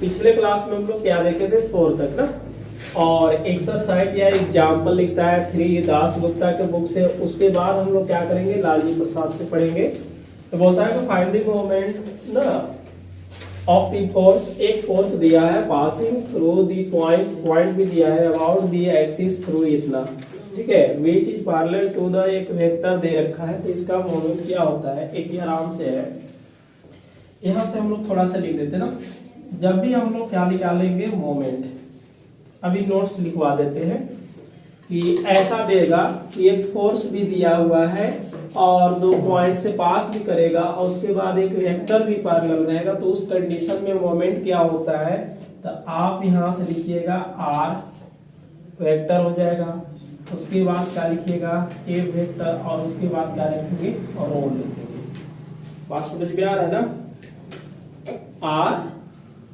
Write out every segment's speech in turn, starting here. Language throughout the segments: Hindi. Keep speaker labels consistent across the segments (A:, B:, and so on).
A: पिछले क्लास में हम लोग क्या देखे थे 4 तक ना, और एक्सरसाइज या एग्जाम्पल लिखता है 3 दास गुप्ता के बुक से। उसके बाद हम लोग क्या करेंगे, लालजी प्रसाद से पढ़ेंगे। तो बोलता है कि फाइंड द मोमेंट ना ऑफ द फोर्स, एक फोर्स दिया है पासिंग थ्रू द पॉइंट भी दिया है अबाउट द एक्सिस थ्रू इतना, ठीक है, which is parallel to the, एक वेक्टर दे रखा है। तो इसका मोमेंट क्या होता है, एक ही आराम से है। यहां से हम लोग थोड़ा सा लिख देते ना, जब भी हम लोग क्या निकालेंगे मोमेंट, अभी नोट्स लिखवा देते हैं कि ऐसा देगा कि एक फोर्स भी दिया हुआ है और 2 पॉइंट से पास भी करेगा और उसके बाद एक वेक्टर भी पैरेलल रहेगा, तो उस कंडीशन में मोमेंट क्या होता है। तो आप यहां से लिखिएगा आर वेक्टर हो जाएगा, उसके बाद क्या लिखिएगा ए वेक्टर, और उसके बाद क्या लिखेंगे और रो लिखेंगे। बात समझ में आ रहा है ना, आर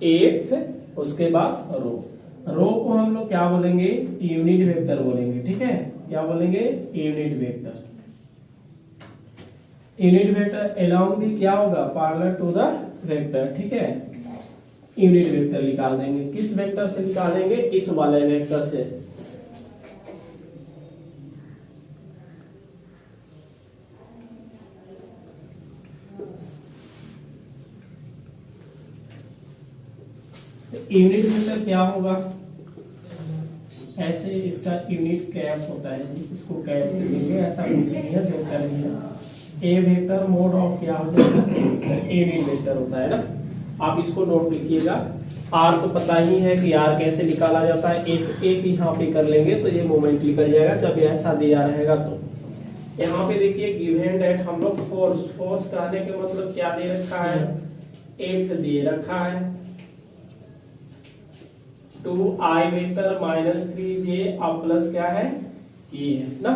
A: एफ उसके बाद रो। रो को हम लोग क्या बोलेंगे, यूनिट वेक्टर बोलेंगे, ठीक है, क्या बोलेंगे unit vector. Unit vector along the क्या होगा, पैरेलल टू द वेक्टर, ठीक है। यूनिट वेक्टर निकाल देंगे, किस वेक्टर से निकालेंगे, इस वाले वेक्टर से। यूनिट वेक्टर क्या होगा, ऐसे इसका यूनिट कैप होता है, इसको कैप देंगे, ऐसा कुछ नहीं है जो करेंगे। ए वेक्टर मोड ऑफ क्या हो जाएगा, यूनिट वेक्टर होता है ना। आप इसको नोट लिखिएगा। आर तो पता ही है कि आर कैसे निकाला जाता है, एक यहाँ पे कर लेंगे तो ये मोमेंट निकल जाएगा जब ऐसा दिया रहेगा। तो यहाँ पे देखिए गिवन दैट हम लोग फोर्स कहने के मतलब क्या दे रखा है, एफ दे रखा है 2i वेक्टर माइनस 3j अब प्लस क्या है ये है ना।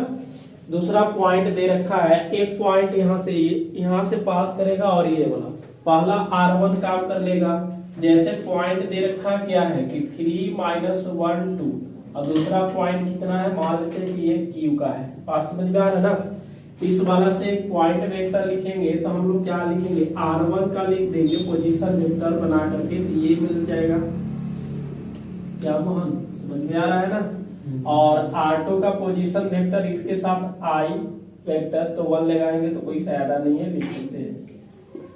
A: दूसरा पॉइंट दे रखा है, एक पॉइंट यहाँ से पास करेगा और ये वाला पहला r1 काम कर लेगा। जैसे पॉइंट दे रखा क्या है कि 3 माइनस 1 2, और दूसरा पॉइंट कितना है, मान लेते हैं कि ये q का है। पास समझ में आ रहा है ना। इस वाला से एक पॉइंट वेक्टर लिखेंगे तो हम लोग क्या लिखेंगे, r1 का लिख देंगे पोजीशन वेक्टर बना करके, तो ये मिल जाएगा। क्या मोहन समझ में आ रहा है ना। और R2 का पोजीशन वेक्टर इसके साथ I वेक्टर, तो 1 लगाएंगे तो कोई फायदा नहीं है, लिख सकते हैं।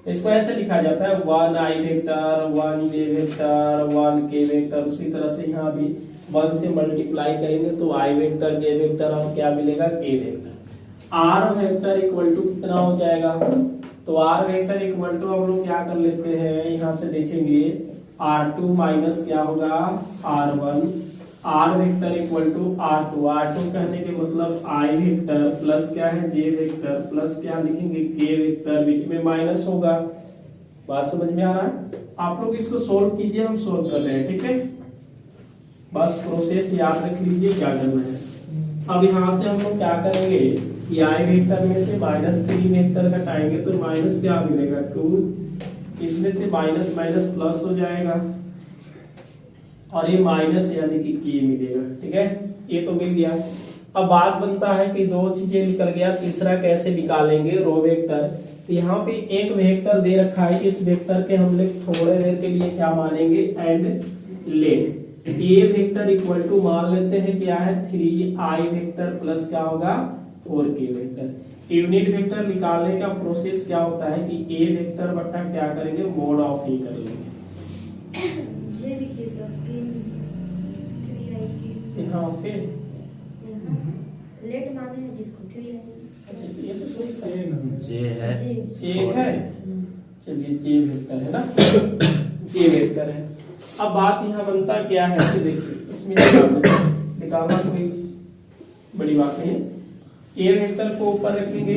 A: इसको ऐसे लिखा जाता है 1i vector 1j vector 1k vector. उसी तरह से यहाँ भी 1 से मल्टीप्लाई करेंगे तो I वेक्टर j वेक्टर और क्या मिलेगा k vector. R vector equal to कितना हो जाएगा, तो R वेक्टर इक्वल टू हम लोग क्या कर लेते हैं, यहाँ से देखेंगे R2 माइनस क्या होगा R1, R vector equal to R2, R2 कहने के मतलब I वेक्टर प्लस क्या है J वेक्टर प्लस क्या लिखेंगे K वेक्टर, बीच में माइनस होगा। बात समझ में आ रहा है। आप लोग इसको सोल्व कीजिए, हम सोल्व कर रहे हैं, ठीक है। बस प्रोसेस याद रख लीजिए क्या करना है। अब यहाँ से हम लोग क्या करेंगे कि I वेक्टर में से -3 वेक्टर घटाएंगे तो माइनस क्या मिलेगा 2, इसमें से माइनस माइनस प्लस हो जाएगा और ये माइनस यानी कि k मिलेगा, ठीक है। ये तो मिल गया। अब बात बनता है कि 2 चीजें निकल गया, तीसरा कैसे निकालेंगे, रो वेक्टर। तो यहाँ पे एक वेक्टर दे रखा है, इस वेक्टर के हम लोग थोड़े देर के लिए क्या मानेंगे and let. A vector equal to मान लेते हैं क्या है 3i वेक्टर प्लस क्या होगा 4k वेक्टर। यूनिट वेक्टर निकालने का प्रोसेस क्या होता है कि ए वेक्टर बट्टा क्या करेंगे, मोड ऑफ ही कर लेंगे।
B: ये लिखिए सर,
A: यहाँ पे
B: लेट माने हैं जिसको 3i,
A: ये तो सही है,
C: जे है,
A: जे है। चलिए जे वेक्टर है ना, जे वेक्टर है। अब बात यहाँ बनता क्या है कि देखिए इसमें निकालना कोई बड़ी बात नहीं है। ए वेक्टर को ऊपर रखेंगे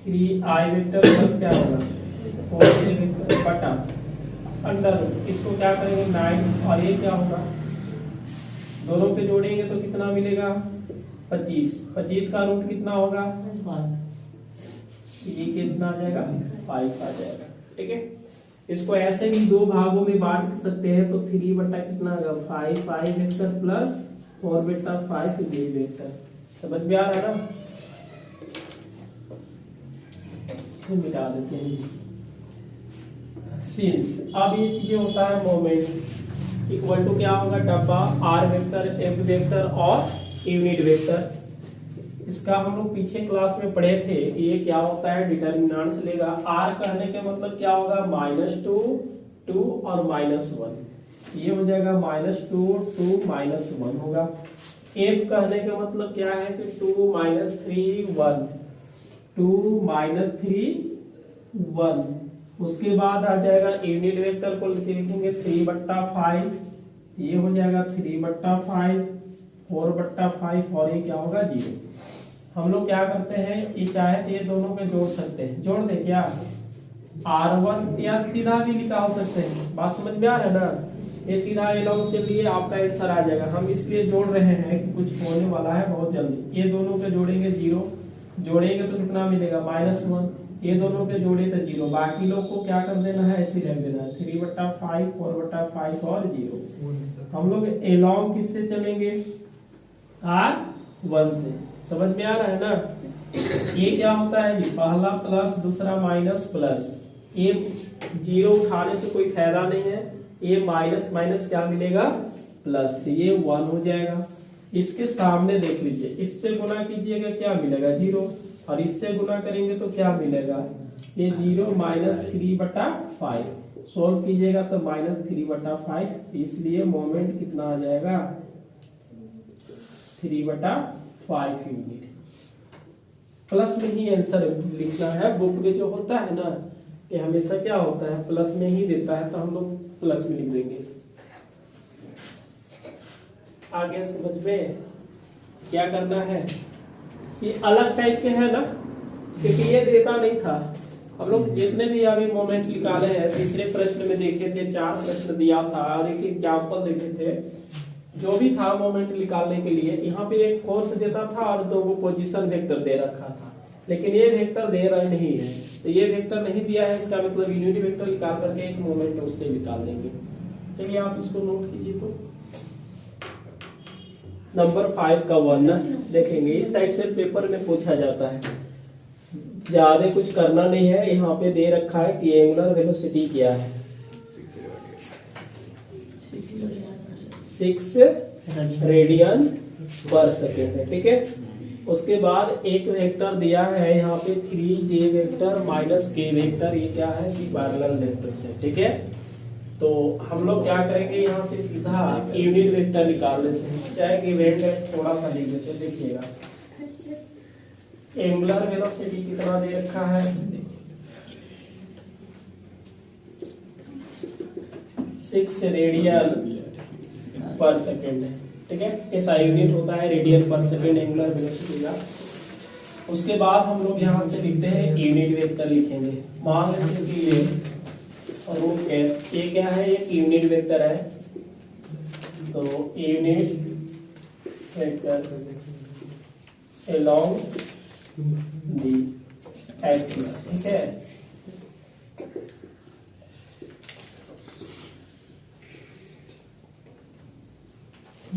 A: 3i वेक्टर प्लस क्या होगा 4k वेक्टर बटा अंडर, इसको क्या करेंगे 9, और ये क्या होगा, दोनों पे जोड़ेंगे तो कितना मिलेगा 25 का रूट कितना होगा 5, ये कितना आ जाएगा 5 आ जाएगा, ठीक है। इसको ऐसे भी 2 भागों में बांट सकते हैं तो 3 बटा कितना होगा 5 वेक्टर प्लस 4 बटा 5 j वेक्टर। समझ में आ रहा है ना। इसे मिटा देते हैं। सिंस अब ये चीजें होता है मोमेंट इक्वल टू क्या होगा डब्बा आर वेक्टर एफ वेक्टर और यूनिट वेक्टर। इसका हम लोग पीछे क्लास में पढ़े थे ये क्या होता है डिटर्मिनेंट्स लेगा। आर कहने के मतलब क्या होगा -2 2 और -1 ये हो जाएगा -2 2 -1 होगा। एफ कहने का मतलब क्या है कि 2 -3 1 2 -3 1। उसके बाद आ जाएगा यूनिट वेक्टर को लिखेंगे 3/5 ये हो जाएगा 3/5 4/5 और ये क्या होगा 0। हम लोग क्या करते हैं ये चाहे तो ये दोनों के जोड़ सकते हैं, जोड़ दे क्या R1 या सीधा भी निकाल सकते हैं। बात समझ में आ रहा है ना। ये सीधा अलॉन्ग चलिए आपका आंसर आ जाएगा। हम इसलिए जोड़ रहे हैं कि कुछ होने वाला है बहुत जल्दी। ये दोनों के जोड़ेंगे 0 जोड़ेंगे तो कितना मिलेगा -1 ये दोनों के जोड़े तो 0 बाकी लोग को क्या कर देना है ऐसे रख देना है 3/5 4/5 और 0। हम लोग अलॉन्ग किससे चलेंगे R1 से। समझ में आ रहा है ना। ये क्या होता है जी पहला प्लस दूसरा माइनस प्लस ये 0 उठाने से कोई फायदा नहीं है। ये माइनस माइनस क्या मिलेगा प्लस तो ये 1 हो जाएगा। इसके सामने देख लीजिए इससे गुना कीजिएगा क्या मिलेगा 0 और इससे गुना करेंगे तो क्या मिलेगा ये 0 -3/5 सोल्व कीजिएगा तो -3/5 इसलिए मोमेंट कितना आ जाएगा 3/5 यूनिट। प्लस में ही आंसर लिखना है। बुक में जो होता है ना कि हमेशा क्या होता है प्लस में ही देता है तो हम लोग प्लस में लिख देंगे। आगे समझ में क्या करना है ये अलग टाइप के है ना क्योंकि ये देता नहीं था। हम लोग जितने भी अभी मोमेंट निकाले हैं तीसरे प्रश्न में देखे थे 4 प्रश्न दिया था और एक एग्जाम्पल देखे थे। जो भी था मोमेंट निकालने के लिए यहाँ पे एक फोर्स देता था और 2 पोजीशन वेक्टर दे रखा था लेकिन ये वेक्टर दे रहा नहीं है तो ये वेक्टर नहीं दिया है इसका मतलब यूनिट वेक्टर निकाल करके एक मोमेंट उससे निकाल देंगे। चलिए आप इसको नोट कीजिए। तो नंबर 5 का वर्णन देखेंगे। इस टाइप से पेपर में पूछा जाता है। ज्यादा कुछ करना नहीं है। यहाँ पे दे रखा है कि एंगुलर वेलोसिटी क्या है 6 रेडियन पर सेकेंड है। ठीक है उसके बाद एक वेक्टर दिया है यहाँ पे 3j वेक्टर -k वेक्टर ये क्या है कि पैरेलल वेक्टर से। ठीक है तो हम लोग क्या करेंगे यहाँ से सीधा यूनिट वेक्टर निकाल लेते हैं चाहे कि वेक्टर थोड़ा सा लिख लेते हैं। देखिएगा एंगुलर वेलोसिटी कितना दे रखा है 6 रेडियन पर सेकेंड है। ठीक है ऐसा यूनिट होता है रेडियन पर सेकेंड एंगुलर वेलोसिटी का। उसके बाद हम लोग यहाँ से लिखते हैं यूनिट वेक्टर लिखेंगे। मान लेते कि ये क्या है एक यूनिट वेक्टर है तो unit vector along the axis। ठीक है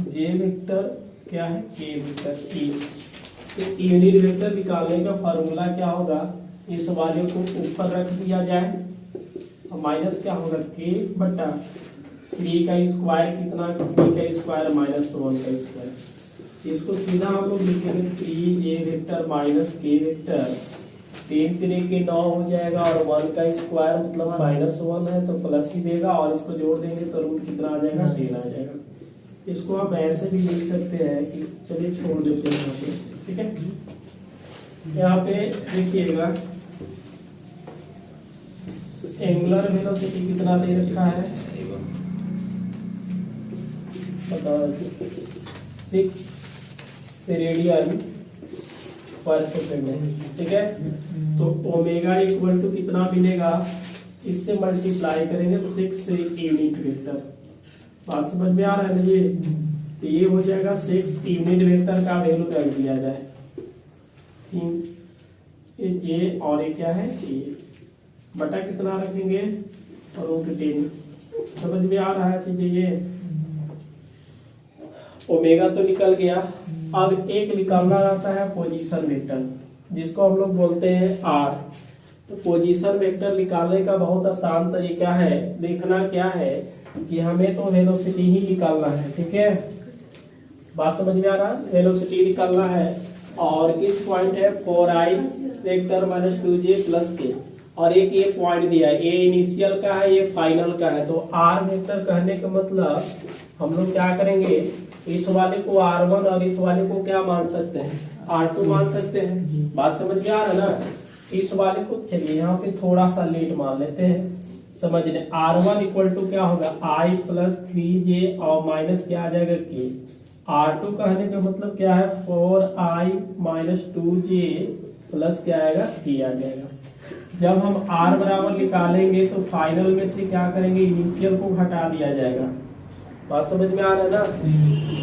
A: जे वेक्टर क्या है के वेक्टर ई। यूनिट वेक्टर निकालने का फार्मूला क्या होगा इस वाले को ऊपर रख दिया जाए और माइनस क्या होगा के बटा 3 का स्क्वायर कितना 3 का स्क्वायर -1 का स्क्वायर। इसको सीधा हम लोग लिखेंगे 3a वेक्टर -k वेक्टर 3 3 के 9 हो जाएगा और 1 का स्क्वायर मतलब -1 है तो प्लस ही देगा और इसको जोड़ देंगे तो रूट कितना आ जाएगा 10 आ जाएगा। इसको आप ऐसे भी लिख सकते हैं कि चलिए छोड़ देते हैं यहाँ पे। ठीक है यहाँ पे देखिएगा एंगुलर वेलोसिटी कितना दे रखा है 6 रेडियन पर सेकेंड है। ठीक है तो ओमेगा इक्वल टू कितना मिलेगा इससे मल्टीप्लाई करेंगे 6 यूनिट वेक्टर। बात समझ में आ रहा है ना जी तो ये हो जाएगा 6 यूनिट वेक्टर का वैल्यू रख दिया जाए ये जे और ये क्या है ये बटा कितना रखेंगे और √10। समझ में आ रहा है चीजें ये ओमेगा तो निकल गया। अब एक निकालना रहता है पोजीशन वेक्टर जिसको हम लोग बोलते हैं आर। तो पोजीशन वेक्टर निकालने का बहुत आसान तरीका है। देखना क्या है कि हमें तो वेलोसिटी ही निकालना है, ठीक है, बात समझ में आ रहा है? वेलोसिटी निकालना है और किस पॉइंट है 4i vector minus 2j plus के, और एक ये पॉइंट दिया है, ये इनिशियल का है, ये फाइनल का है। तो r वेक्टर कहने का मतलब हम लोग क्या करेंगे, इस वाले को r1 और इस वाले को क्या मान सकते हैं, r2 मान सकते हैं। बात समझ में आ रहा है ना? इस वाले को चलिए यहाँ पे थोड़ा सा लेट मान लेते हैं, समझने। r1 इक्वल टू क्या होगा i प्लस 3j और माइनस क्या आ जाएगा k। r2 कहने का मतलब क्या है 4i माइनस 2j प्लस क्या आएगा k आ जाएगा। जब हम r बराबर निकालेंगे तो फाइनल में से क्या करेंगे, इनिशियल को घटा दिया जाएगा। बात समझ में आ रहा है ना?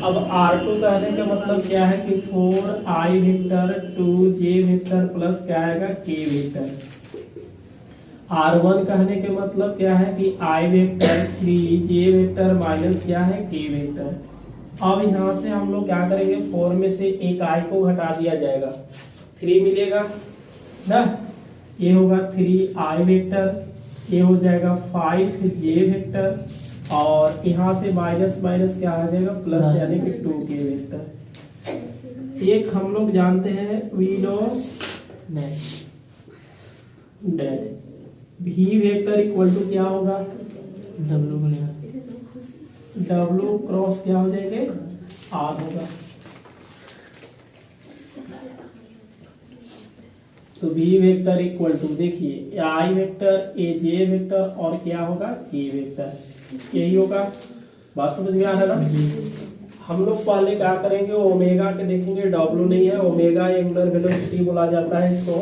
A: अब r2 कहने का मतलब क्या है कि 4i vector 2j vector plus क्या आएगा k वेक्टर। r1 कहने के मतलब क्या है कि i vector 3j vector minus क्या है k वेक्टर। अब यहाँ से हम लोग क्या करेंगे, 4 में से एक i को घटा दिया जाएगा, 3 मिलेगा ना, ये होगा 3i वेक्टर, ये हो जाएगा 5j वेक्टर, और यहाँ से माइनस माइनस क्या आ जाएगा प्लस, यानी कि 2k वेक्टर। एक हम लोग जानते हैं we know that v vector equal to क्या होगा, w क्रॉस क्या हो जाएंगे r होगा। तो v वेक्टर इक्वल टू देखिए i vector a j vector और क्या होगा k वेक्टर, यही होगा। बात समझ में आ रहा है ना? हम लोग पहले क्या करेंगे, ओमेगा के देखेंगे, w नहीं है, ओमेगा एंगुलर वेलोसिटी बोला जाता है इसको,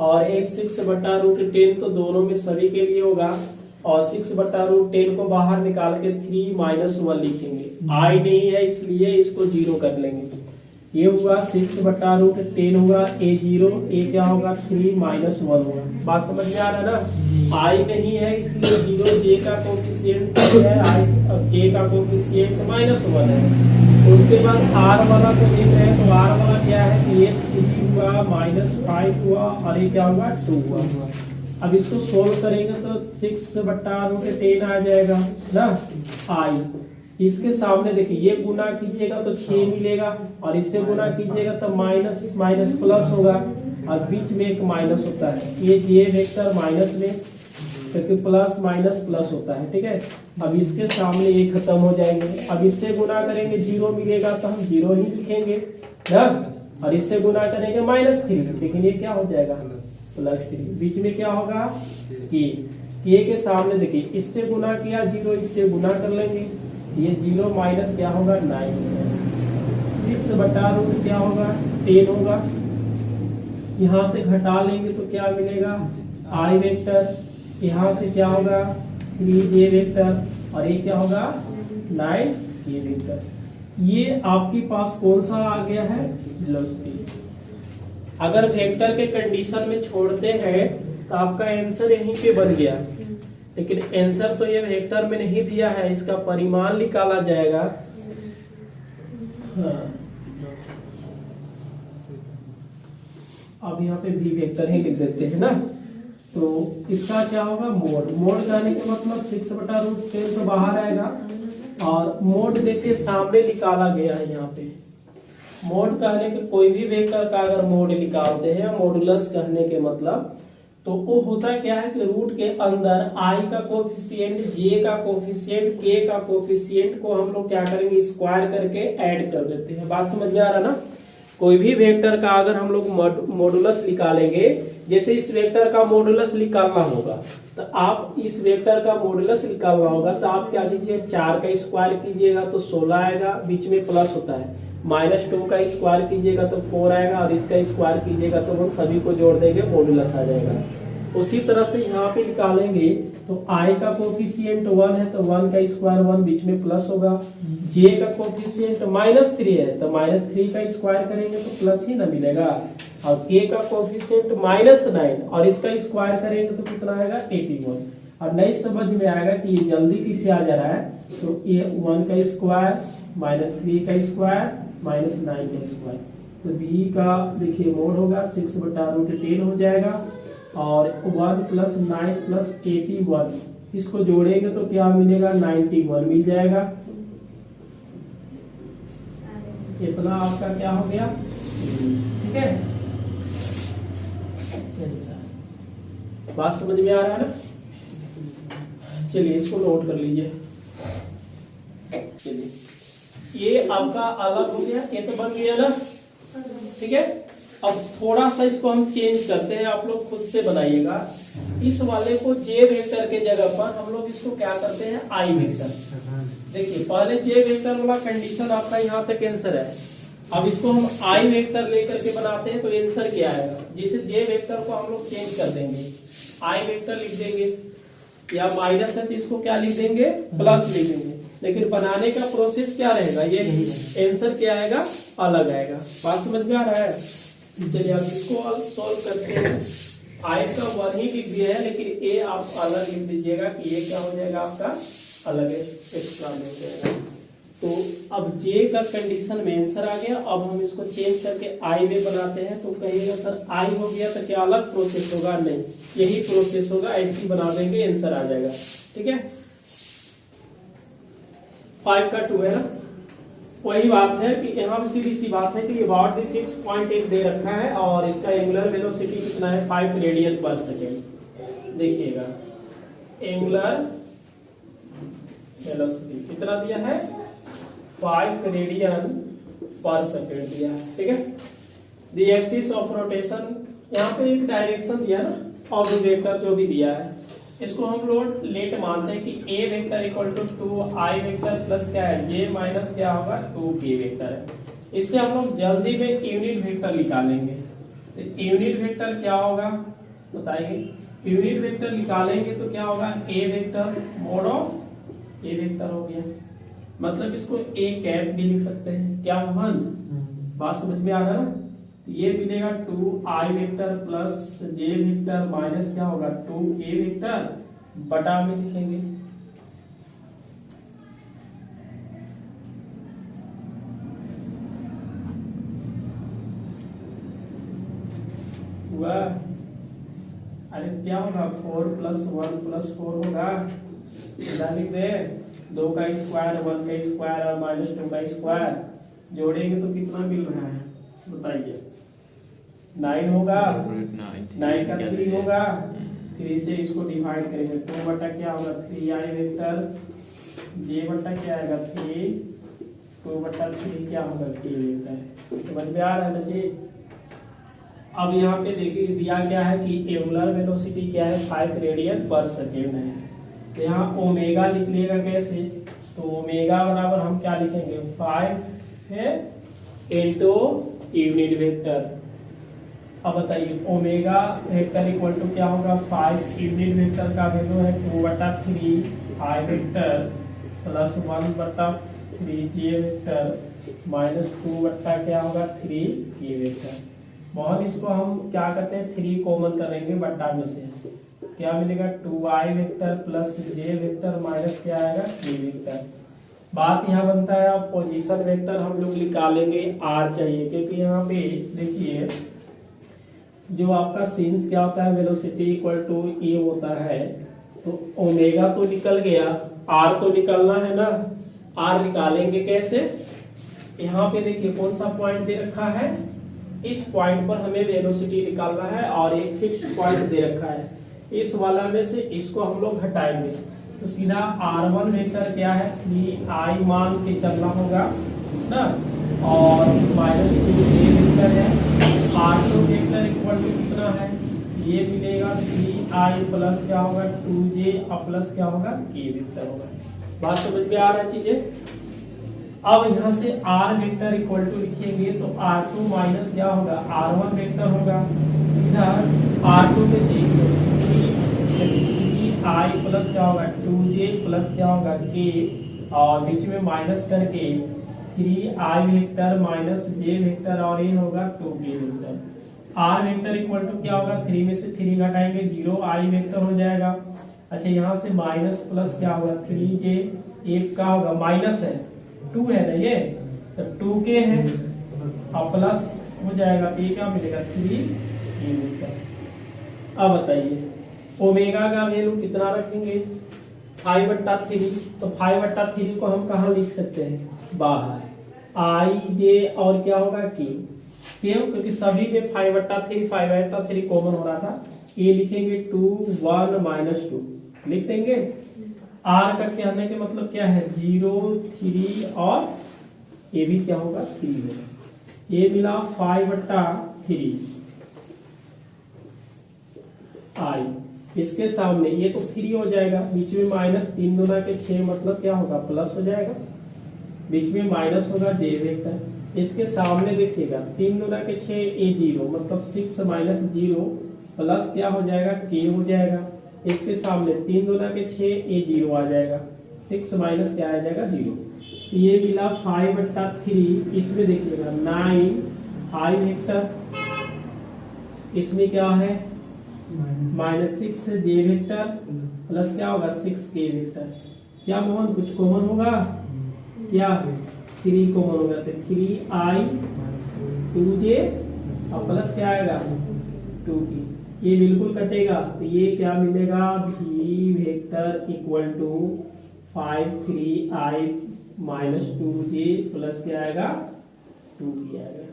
A: और ये 6/√10 तो दोनों में सभी के लिए होगा, और 6/√10 को बाहर निकाल के 3 - 1 लिखेंगे। i नहीं है इसलिए इसको 0 कर लेंगे। ये हुआ 6/√10 होगा, a 0, a क्या होगा 3 - 1 होगा। बात समझ में आ रहा है ना? i नहीं है इसलिए 0, j का कोफिशिएंट है, i k का कोफिशिएंट -1 है। उसके बाद r वाला को देख रहे हैं, तो r वाला क्या है कि ये 3 हुआ, -5 हुआ, और ये क्या हुआ 2 हुआ। अब इसको सोल्व करेंगे तो 6/√10 आ जाएगा ना i। इसके सामने देखिए ये गुना कीजिएगा तो 6 मिलेगा, और इससे गुना कीजिएगा तो माइनस माइनस प्लस होगा, और बीच में एक माइनस होता है, ये जे वेक्टर माइनस में, क्योंकि प्लस माइनस प्लस होता है, ठीक है। अब इसके सामने ये खत्म हो जाएंगे, अब इससे गुना करेंगे 0 मिलेगा तो हम 0 ही लिखेंगे ना, और इससे गुना करेंगे -3, लेकिन ये क्या हो जाएगा +3। बीच में क्या होगा कि के सामने देखिए इससे गुना किया 0, इससे गुना कर लेंगे, ये 0 माइनस क्या होगा 9, 6/√10 क्या होगा 10 होगा। यहाँ से घटा लेंगे तो क्या मिलेगा i वेक्टर, यहाँ से क्या होगा 3j वेक्टर, और ये क्या होगा 9k वेक्टर। ये आपके पास कौन सा आ गया है वेलोसिटी। अगर वेक्टर के कंडीशन में छोड़ते हैं तो आपका आंसर यहीं पे बन गया, लेकिन आंसर तो ये वेक्टर में नहीं दिया है, इसका परिमाण निकाला जाएगा। हाँ। अब यहाँ पे v वेक्टर ही लिख देते हैं ना, तो इसका क्या होगा मोड। मोड कहने के मतलब 6/√10 तो बाहर आएगा, और मोड देखिए सामने निकाला गया है यहाँ पे। मोड कहने के कोई भी वेक्टर का अगर मोड निकालते हैं, मॉडुलस कहने के मतलब, तो वो होता क्या है कि रूट के अंदर i का कोफिशिएंट, j का कोफिशिएंट, k का कोफिशिएंट को हम लोग क्या करेंगे स्क्वायर करके ऐड कर देते हैं। बात समझ में आ रहा ना? कोई भी वेक्टर का अगर हम लोग मॉडुलस निकालेंगे, जैसे इस वेक्टर का मॉडुलस निकालना होगा, तो आप इस वेक्टर का मॉडुलस निकालना होगा तो आप क्या कीजिए 4 का स्क्वायर कीजिएगा तो 16 आएगा, बीच में प्लस होता है, -2 का स्क्वायर कीजिएगा तो 4 आएगा, और इसका स्क्वायर कीजिएगा तो हम सभी को जोड़ देंगे, मॉडुलस आ जाएगा। उसी तरह से यहाँ पे निकालेंगे तो i का कोफिशिएंट 1 है तो 1 का स्क्वायर 1, बीच में प्लस होगा। j का कोफिशिएंट -3 है तो -3 का स्क्वायर करेंगे तो प्लस ही ना मिलेगा, और k का कोफिशिएंट -9 और इसका स्क्वायर करेंगे तो कितना आएगा 81। और नहीं समझ में आएगा कि ये जल्दी किससे आ जा रहा है, तो ये 1 का स्क्वायर -3 का स्क्वायर -9 का स्क्वायर, तो v का देखिए मोड होगा 6/√10 हो जाएगा, और 1 प्लस 9 प्लस 81, इसको जोड़ेंगे तो क्या मिलेगा 91 मिल जाएगा। इतना आपका क्या हो गया, ठीक है। बात समझ में आ रहा है ना। चलिए इसको नोट कर लीजिए। चलिए ये आपका अलग हो गया, ये तो बन गया ना, ठीक है। अब थोड़ा सा इसको हम चेंज करते हैं, आप लोग खुद से बनाइएगा। इस वाले को जे वेक्टर के जगह पर हम लोग इसको क्या करते हैं आई वेक्टर। देखिए पहले जे वेक्टर वाला कंडीशन आपका यहाँ तक आंसर है, अब इसको हम आई वेक्टर लेकर के बनाते हैं तो आंसर क्या आएगा। जिसे जे वेक्टर को हम लोग चेंज कर देंगे, आई वेक्टर लिख देंगे, या माइनस है तो इसको क्या लिख देंगे प्लस लिख देंगे, लेकिन बनाने का प्रोसेस क्या रहेगा, ये आंसर क्या आएगा अलग आएगा। बात समझ में आ रहा है। चलिए अब इसको सॉल्व करते हैं। आई का 1 ही लिख दिया है, लेकिन ए आप अलग लिख दीजिएगा कि ये क्या हो जाएगा आपका अलग है, एक्स्ट्रा हो जाएगा। तो अब जे का कंडीशन में आंसर आ गया। अब हम इसको चेंज करके आई में बनाते हैं, तो कहिएगा सर आई हो गया तो क्या अलग प्रोसेस होगा, नहीं यही प्रोसेस होगा, ऐसे ही बना देंगे आंसर आ जाएगा, ठीक है। 5 का 2 है ना, वही बात है कि यहाँ भी सीधी सी बात है कि ये अबाउट द फिक्स पॉइंट एक दे रखा है और इसका एंगुलर वेलोसिटी कितना है 5 रेडियन पर सेकेंड। देखिएगा एंगुलर वेलोसिटी कितना दिया है 5 रेडियन पर सेकेंड दिया है, ठीक है। द एक्सिस ऑफ रोटेशन, यहाँ पे एक डायरेक्शन दिया ना ऑफ द वेक्टर जो भी दिया है, इसको हम लोग लेट मानते हैं कि A vector equal to 2i vector plus क्या है जे माइनस क्या होगा 2k वेक्टर है। इससे हम लोग जल्दी में यूनिट वेक्टर निकालेंगे। तो यूनिट वेक्टर क्या होगा बताइए। यूनिट वेक्टर निकालेंगे तो क्या होगा A vector mod of A vector हो गया, मतलब इसको ए कैप भी लिख सकते हैं, क्या मोहन बात समझ में आ रहा है ना। ये मिलेगा 2i वेक्टर प्लस जे वेक्टर माइनस क्या होगा 2k वेक्टर बटा में लिखेंगे। हुआ, अरे क्या होगा 4 प्लस 1 प्लस 4 होगा, सीधा लिख दे 2 का स्क्वायर 1 का स्क्वायर और माइनस 2 का स्क्वायर जोड़ेंगे तो कितना मिल रहा है बताइए 9 होगा, 9 का 3 होगा, 3 से इसको डिवाइड करेंगे 2 बटा क्या होगा 3i वेक्टर, जे बटा क्या आएगा 3, 2 बटा 3 क्या होगा k वेक्टर। समझ में आ रहा है ना चीज। अब यहाँ पे देखिए दिया क्या है कि एंगुलर वेलोसिटी क्या है 5 रेडियन पर सेकेंड है। तो यहाँ ओमेगा लिख लिएगा कैसे, तो ओमेगा बराबर हम क्या लिखेंगे 5 है इनटू यूनिट वेक्टर। अब बताइए ओमेगा वेक्टर इक्वल टू क्या होगा 5 यूनिट वेक्टर का वैल्यू है 2 बटा 3 आई वेक्टर प्लस 1 बटा 3 जे वेक्टर माइनस 2 बटा क्या होगा 3 के वेक्टर। मोहन इसको हम क्या करते हैं 3 कॉमन करेंगे बट्टा में से, क्या मिलेगा 2i वेक्टर प्लस जे वेक्टर माइनस क्या आएगा के वेक्टर। बात यहाँ बनता है अब पोजीशन वेक्टर हम लोग निकालेंगे r चाहिए, क्योंकि यहाँ पे देखिए जो आपका सीन्स क्या होता है वेलोसिटी इक्वल टू ए होता है, तो ओमेगा तो निकल गया, आर तो निकलना है ना। आर निकालेंगे कैसे, यहाँ पे देखिए कौन सा पॉइंट दे रखा है, इस पॉइंट पर हमें वेलोसिटी निकालना है और एक फिक्स्ड पॉइंट दे रखा है, इस वाला में से इसको हम लोग हटाएंगे तो सीधा r1 वेक्टर क्या है 3i मान के चलना होगा ना, और माइनस 2 वेक्टर है, r2 वेक्टर इक्वल टू कितना है ये मिलेगा 3i प्लस क्या होगा 2j प्लस क्या होगा k वेक्टर होगा। बात समझ में आ रहा है चीजें। अब यहाँ से r वेक्टर इक्वल टू लिखेंगे तो r2 माइनस क्या होगा r1 वेक्टर होगा, सीधा r2 में से इसको 3i प्लस क्या होगा 2j प्लस क्या होगा k और बीच में माइनस करके 3i vector minus j vector और ये होगा 2k vector. r vector equal to क्या होगा 3 में से 3 घटाएंगे 0i वेक्टर हो जाएगा। अच्छा यहाँ से माइनस प्लस क्या होगा 3j, एक का होगा माइनस है 2 है ना ये, तो 2k है और प्लस हो जाएगा तो ये क्या मिलेगा 3k वेक्टर। अब बताइए ओमेगा का वैल्यू कितना रखेंगे 5/3, तो 5/3 को हम कहाँ लिख सकते हैं बाहर, आई जे और क्या होगा के, क्यों क्योंकि सभी में 5/3 कॉमन हो रहा था, ये लिखेंगे 2 1 -2 लिख देंगे। आर का कहने के मतलब क्या है 0 3 और ये भी क्या होगा 3 होगा, ये मिला 5/3 आई, इसके सामने ये तो 3 हो जाएगा, बीच में माइनस 3 दूना के 6 मतलब क्या होगा प्लस हो जाएगा, बीच में माइनस होगा जे वेक्टर, इसके सामने देखिएगा 3 दूना के 6 ए 0 मतलब 6 - 0 प्लस क्या हो जाएगा के हो जाएगा, इसके सामने 3 दूना के 6 ए 0 आ जाएगा, 6 माइनस क्या आ जाएगा 0, ये मिला 5/3, इसमें देखिएगा 9 आई वेक्टर, इसमें क्या है -6 जे वेक्टर प्लस क्या होगा 6 के वेक्टर, क्या मोहन कुछ कॉमन होगा क्या 3 कॉमन होगा, तो 3i 2j और प्लस क्या आएगा 2 की, ये बिल्कुल कटेगा, तो ये क्या मिलेगा v vector equal to 5 3i -2j plus क्या आएगा 2 की आएगा,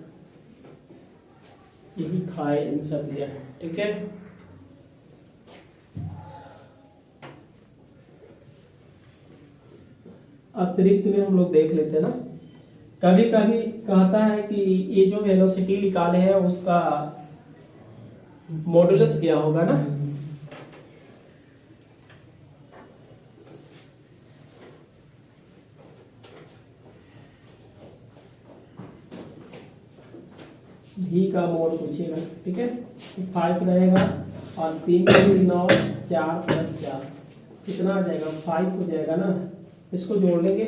A: यही था आंसर दिया है। ठीक है, अतिरिक्त में हम लोग देख लेते हैं ना, कभी कभी कहता है कि ये जो वेलोसिटी निकाले हैं उसका मॉडुलस क्या होगा ना, भी का मोड पूछेगा। ठीक है, 5 रहेगा और 3 9 4 + 4 कितना आ जाएगा 5 हो जाएगा ना, इसको जोड़ लेंगे,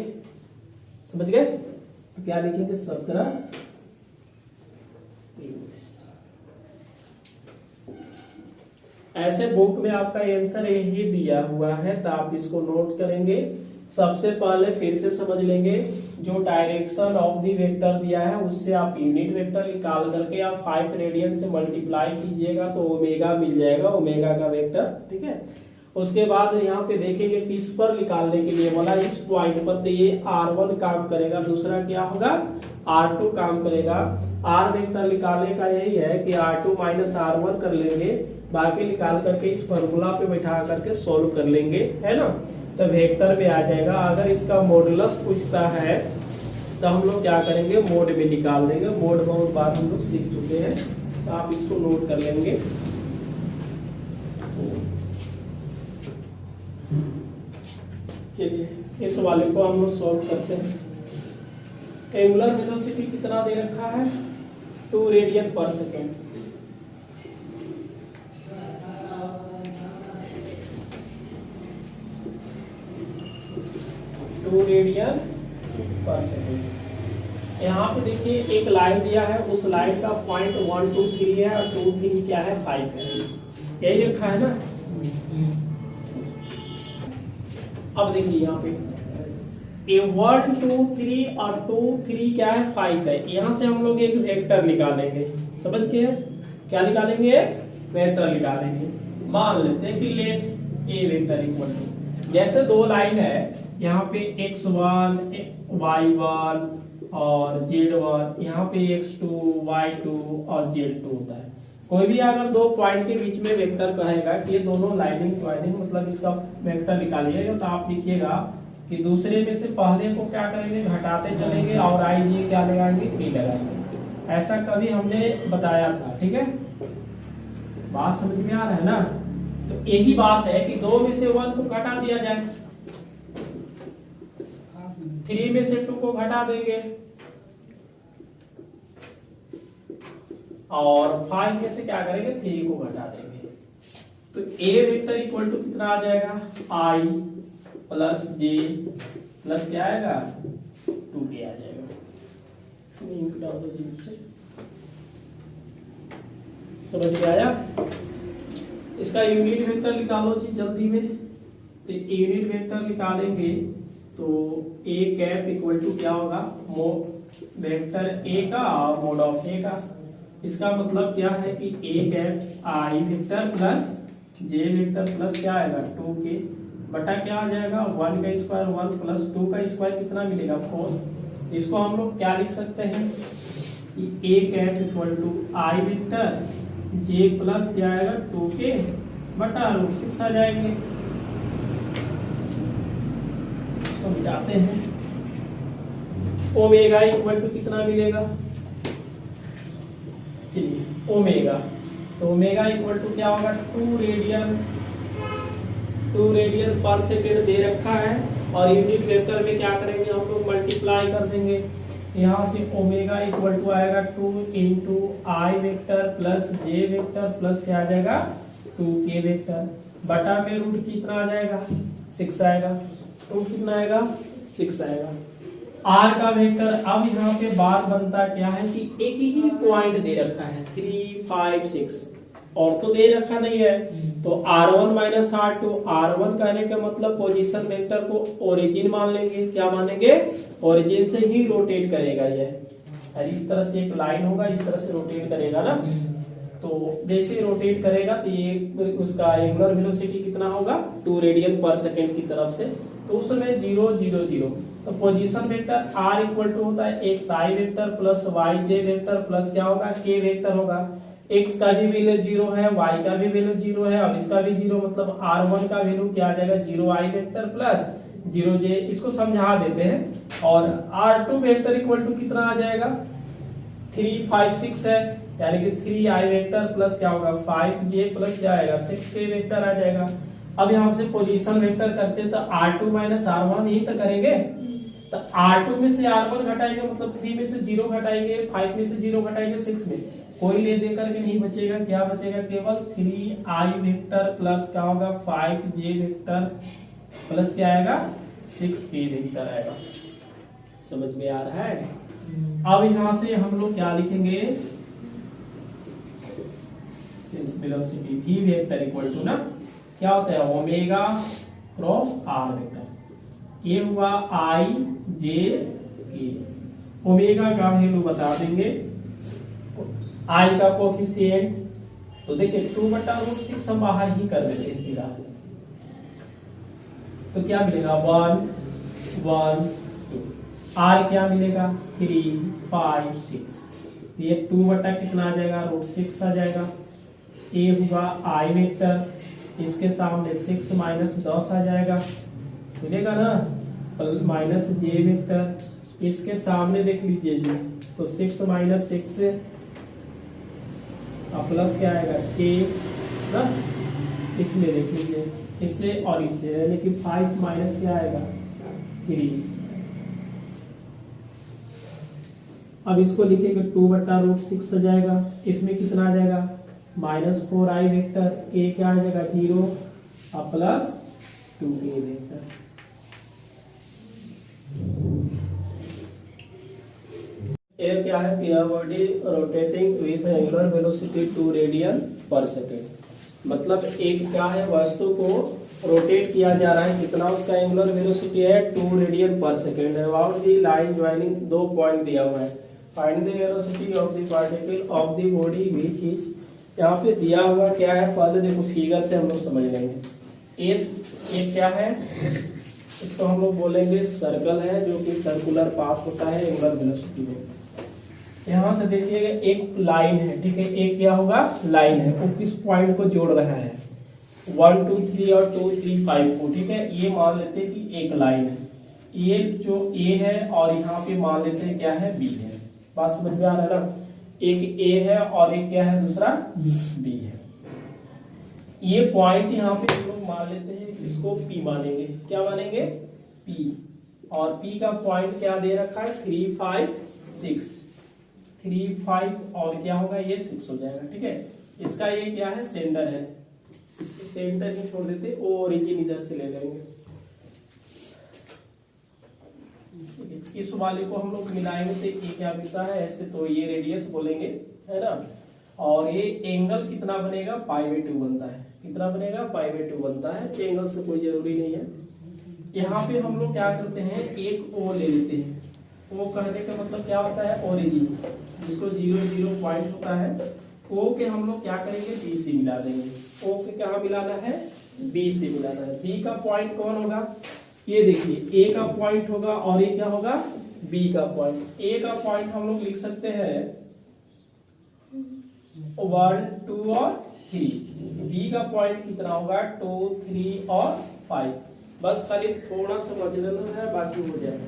A: समझ गए, तो क्या लिखेंगे 17। ऐसे बुक में आपका आंसर यही दिया हुआ है, तो आप इसको नोट करेंगे। सबसे पहले फिर से समझ लेंगे, जो डायरेक्शन ऑफ द वेक्टर दिया है उससे आप यूनिट वेक्टर निकाल करके आप 5 रेडियन से मल्टीप्लाई कीजिएगा तो ओमेगा मिल जाएगा, ओमेगा का वेक्टर। ठीक है, उसके बाद यहाँ पे देखेंगे कि इस पर निकालने के लिए बोला इस पॉइंट पर, तो ये r1 काम करेगा, दूसरा क्या होगा r2 काम करेगा। r वेक्टर निकालने का यही है कि r2 - r1 कर लेंगे, बाकी निकाल करके इस फॉर्मूला पे बैठा करके सॉल्व कर लेंगे, है ना, तो वेक्टर में आ जाएगा। अगर इसका मॉडुलस पूछता है तो हम लोग क्या करेंगे मोड में निकाल देंगे, मोड बहुत बार हम लोग सीख चुके हैं, तो आप इसको नोट कर लेंगे। चलिए इस वाले को हम लोग सॉल्व करते हैं। एंगुलर वेलोसिटी कितना दे रखा है 2 रेडियन पर सेकेंड, रेडियन पर सेकेंड। यहाँ पे देखिए एक लाइन दिया है, उस लाइन का पॉइंट 1 2 3 है और 2 3 क्या है 5 है, यही रखा है ना। अब देखिए यहाँ पे 1 2 3 और 2 3 क्या है 5 है, यहाँ से हम लोग एक वेक्टर निकालेंगे, समझ गए, क्या निकालेंगे एक वेक्टर निकालेंगे। मान लेते हैं कि let a vector equal to, जैसे दो लाइन है यहाँ पे x1 y1 और z1, यहाँ पे x2 y2 और z2 होता है। कोई भी अगर दो पॉइंट के बीच में वेक्टर कहेगा कि ये दोनों लाइनिंग ज्वाइनिंग मतलब इसका वेक्टर निकालिएगा, तो आप लिखिएगा कि दूसरे में से पहले को क्या करेंगे घटाते चलेंगे और आई जी क्या लगाएंगे के लगाएंगे, ऐसा कभी हमने बताया था। ठीक है, बात समझ में आ रहा है ना। तो यही बात है कि 2 में से 1 को घटा दिया जाए, 3 में से 2 को घटा देंगे और 5 में से क्या करेंगे 3 को घटा देंगे, तो a वेक्टर इक्वल टू कितना आ जाएगा i प्लस j प्लस क्या आएगा 2k आ जाएगा। इसमें इंक डाल दो जी से, समझ में आया। इसका यूनिट वेक्टर निकालो जी जल्दी में, तो यूनिट वेक्टर निकालेंगे तो a कैप इक्वल टू क्या होगा वेक्टर a का और मोड ऑफ a का, इसका मतलब क्या है कि एक है आई वेक्टर प्लस जे वेक्टर प्लस क्या आएगा 2k बटा क्या आ जाएगा 1 का स्क्वायर 1 प्लस 2 का स्क्वायर कितना मिलेगा 4। इसको हम लोग क्या लिख सकते हैं कि एक है equal to I vector J plus क्या आएगा 2k बटा √6 आ जाएंगे। इसको मिटाते हैं। ओमेगा इक्वल टू कितना मिलेगा, चलिए ओमेगा, तो ओमेगा इक्वल टू क्या होगा 2 रेडियन पर सेकेंड दे रखा है और यूनिट वेक्टर में क्या करेंगे हम लोग मल्टीप्लाई कर देंगे। यहाँ से ओमेगा इक्वल टू आएगा 2 इंटू आई वेक्टर प्लस जे वेक्टर प्लस क्या आ जाएगा 2k वेक्टर बटा में रूट कितना आ जाएगा 6 आएगा। रूट कितना आएगा 6 आएगा। आर का वेक्टर, अब यहाँ पे बात बनता क्या है कि एक ही पॉइंट दे रखा है 3 5 6 और तो दे रखा नहीं है, तो r1 माइनस r2, r1 कहने का मतलब पोजीशन वेक्टर को ओरिजिन मान लेंगे। क्या मानेंगे, ओरिजिन से ही रोटेट करेगा यह। और इस तरह से एक लाइन होगा, इस तरह से रोटेट करेगा ना, तो जैसे रोटेट करेगा तो ये उसका एंगुलर वेलोसिटी कितना होगा 2 रेडियन पर सेकेंड की तरफ से, तो उस समय 0 0 0। तो position vector r equal to होता है x i vector plus y j vector plus क्या होगा k वेक्टर होगा। x का भी वैल्यू 0 है, y का भी वैल्यू 0 है और इसका भी 0, मतलब r1 का वैल्यू क्या आ जाएगा 0 i वेक्टर प्लस 0 j। इसको समझा देते हैं। और r2 वेक्टर इक्वल टू कितना आ जाएगा 3 5 6 है, यानी कि 3 i वेक्टर प्लस क्या होगा 5 j प्लस क्या आएगा 6 k वेक्टर आ जाएगा। अब यहाँ से पोजीशन वेक्टर करते तो r2 माइनस r1 यही तो करेंगे, तो r2 में से r1 घटाएंगे, मतलब 3 में से 0 घटाएंगे, 5 में से 0 घटाएंगे, 6 में कोई ले दे करके नहीं बचेगा। क्या बचेगा, केवल 3i वेक्टर प्लस क्या होगा 5j वेक्टर प्लस क्या आएगा 6k वेक्टर आएगा। समझ में आ रहा है। अब यहाँ से हम लोग क्या लिखेंगे, since velocity v vector equal to ना क्या होता है ओमेगा क्रॉस r वेक्टर, ये हुआ i j k। ओमेगा का वैल्यू बता देंगे, i का कोफिशिएंट तो देखिए 2/√6 हम बाहर ही कर देते हैं सीधा, तो क्या मिलेगा 1 1 2। r क्या मिलेगा 3 5 6, तो ये 2 बटा कितना आ जाएगा √6 आ जाएगा। ये हुआ i वेक्टर, इसके सामने 6 माइनस 10 आ जाएगा, मिलेगा ना, माइनस j वेक्टर, इसके सामने देख लीजिए जी, तो 6 माइनस 6 प्लस क्या आएगा k ना, इसमें देख लीजिए, इससे और इससे, यानी कि 5 माइनस क्या आएगा 3। अब इसको लिखेंगे 2/√6 आ जाएगा, इसमें कितना आ जाएगा -4i वेक्टर, a क्या आ जाएगा 0 प्लस 2k वेक्टर। एयर क्या है, peer body rotating with angular velocity 2 radian पर सेकेंड, मतलब एक क्या है वस्तु को रोटेट किया जा रहा है, कितना उसका एंगुलर वेलोसिटी है 2 रेडियन पर सेकेंड है। About the line joining 2 point दिया हुआ है, find the velocity of the particle of the body which is, यहाँ पे दिया हुआ क्या है, पहले देखो फिगर से हम लोग समझ लेंगे। एक क्या है, इसको हम लोग बोलेंगे सर्कल है, जो कि सर्कुलर पाथ होता है एंगुलर वेलोसिटी में। यहाँ से देखिएगा एक लाइन है, ठीक है, एक क्या होगा लाइन है, वो किस पॉइंट को जोड़ रहा है 1 2 3 और 2 3 5 को, ठीक है। ये मान लेते हैं कि एक लाइन है, ये जो A है और यहाँ पे मान लेते हैं क्या है B है। बात समझ में आ रहा है ना, एक A है और एक क्या है दूसरा B है। ये पॉइंट यहाँ पे हम लोग मान लेते हैं, इसको P मानेंगे, क्या मानेंगे P, और P का पॉइंट क्या दे रखा है 3 5 6, 3 5 और क्या होगा ये 6 हो जाएगा, ठीक है। इसका ये क्या है सेंटर है, सेंटर ही छोड़ देते, वो ओरिजिन इधर से ले लेंगे। इस वाले को हम लोग मिलाएंगे तो ये क्या मिलता है ऐसे, तो ये रेडियस बोलेंगे, है ना। और ये एंगल कितना बनेगा π/2 बनता है, कितना बनेगा π/2 बनता है, एंगल से कोई जरूरी नहीं है। यहाँ पे हम लोग क्या करते हैं, एक O ले लेते हैं। O कहने का मतलब क्या होता है ओरिजिन, जिसको 0 0 पॉइंट होता है, ओ के हम लोग क्या करेंगे, बी से मिला देंगे। ओ के कहाँ मिलाना है, बी से मिलाना है। बी का पॉइंट कौन होगा, ये देखिए ए का पॉइंट होगा और ये क्या होगा, बी का पॉइंट। ए का पॉइंट हम लोग लिख सकते हैं 1 2 और 3। बी का पॉइंट कितना होगा, 2 3 और 5। बस खाली थोड़ा समझ लेना है, बाकी हो जाएगा।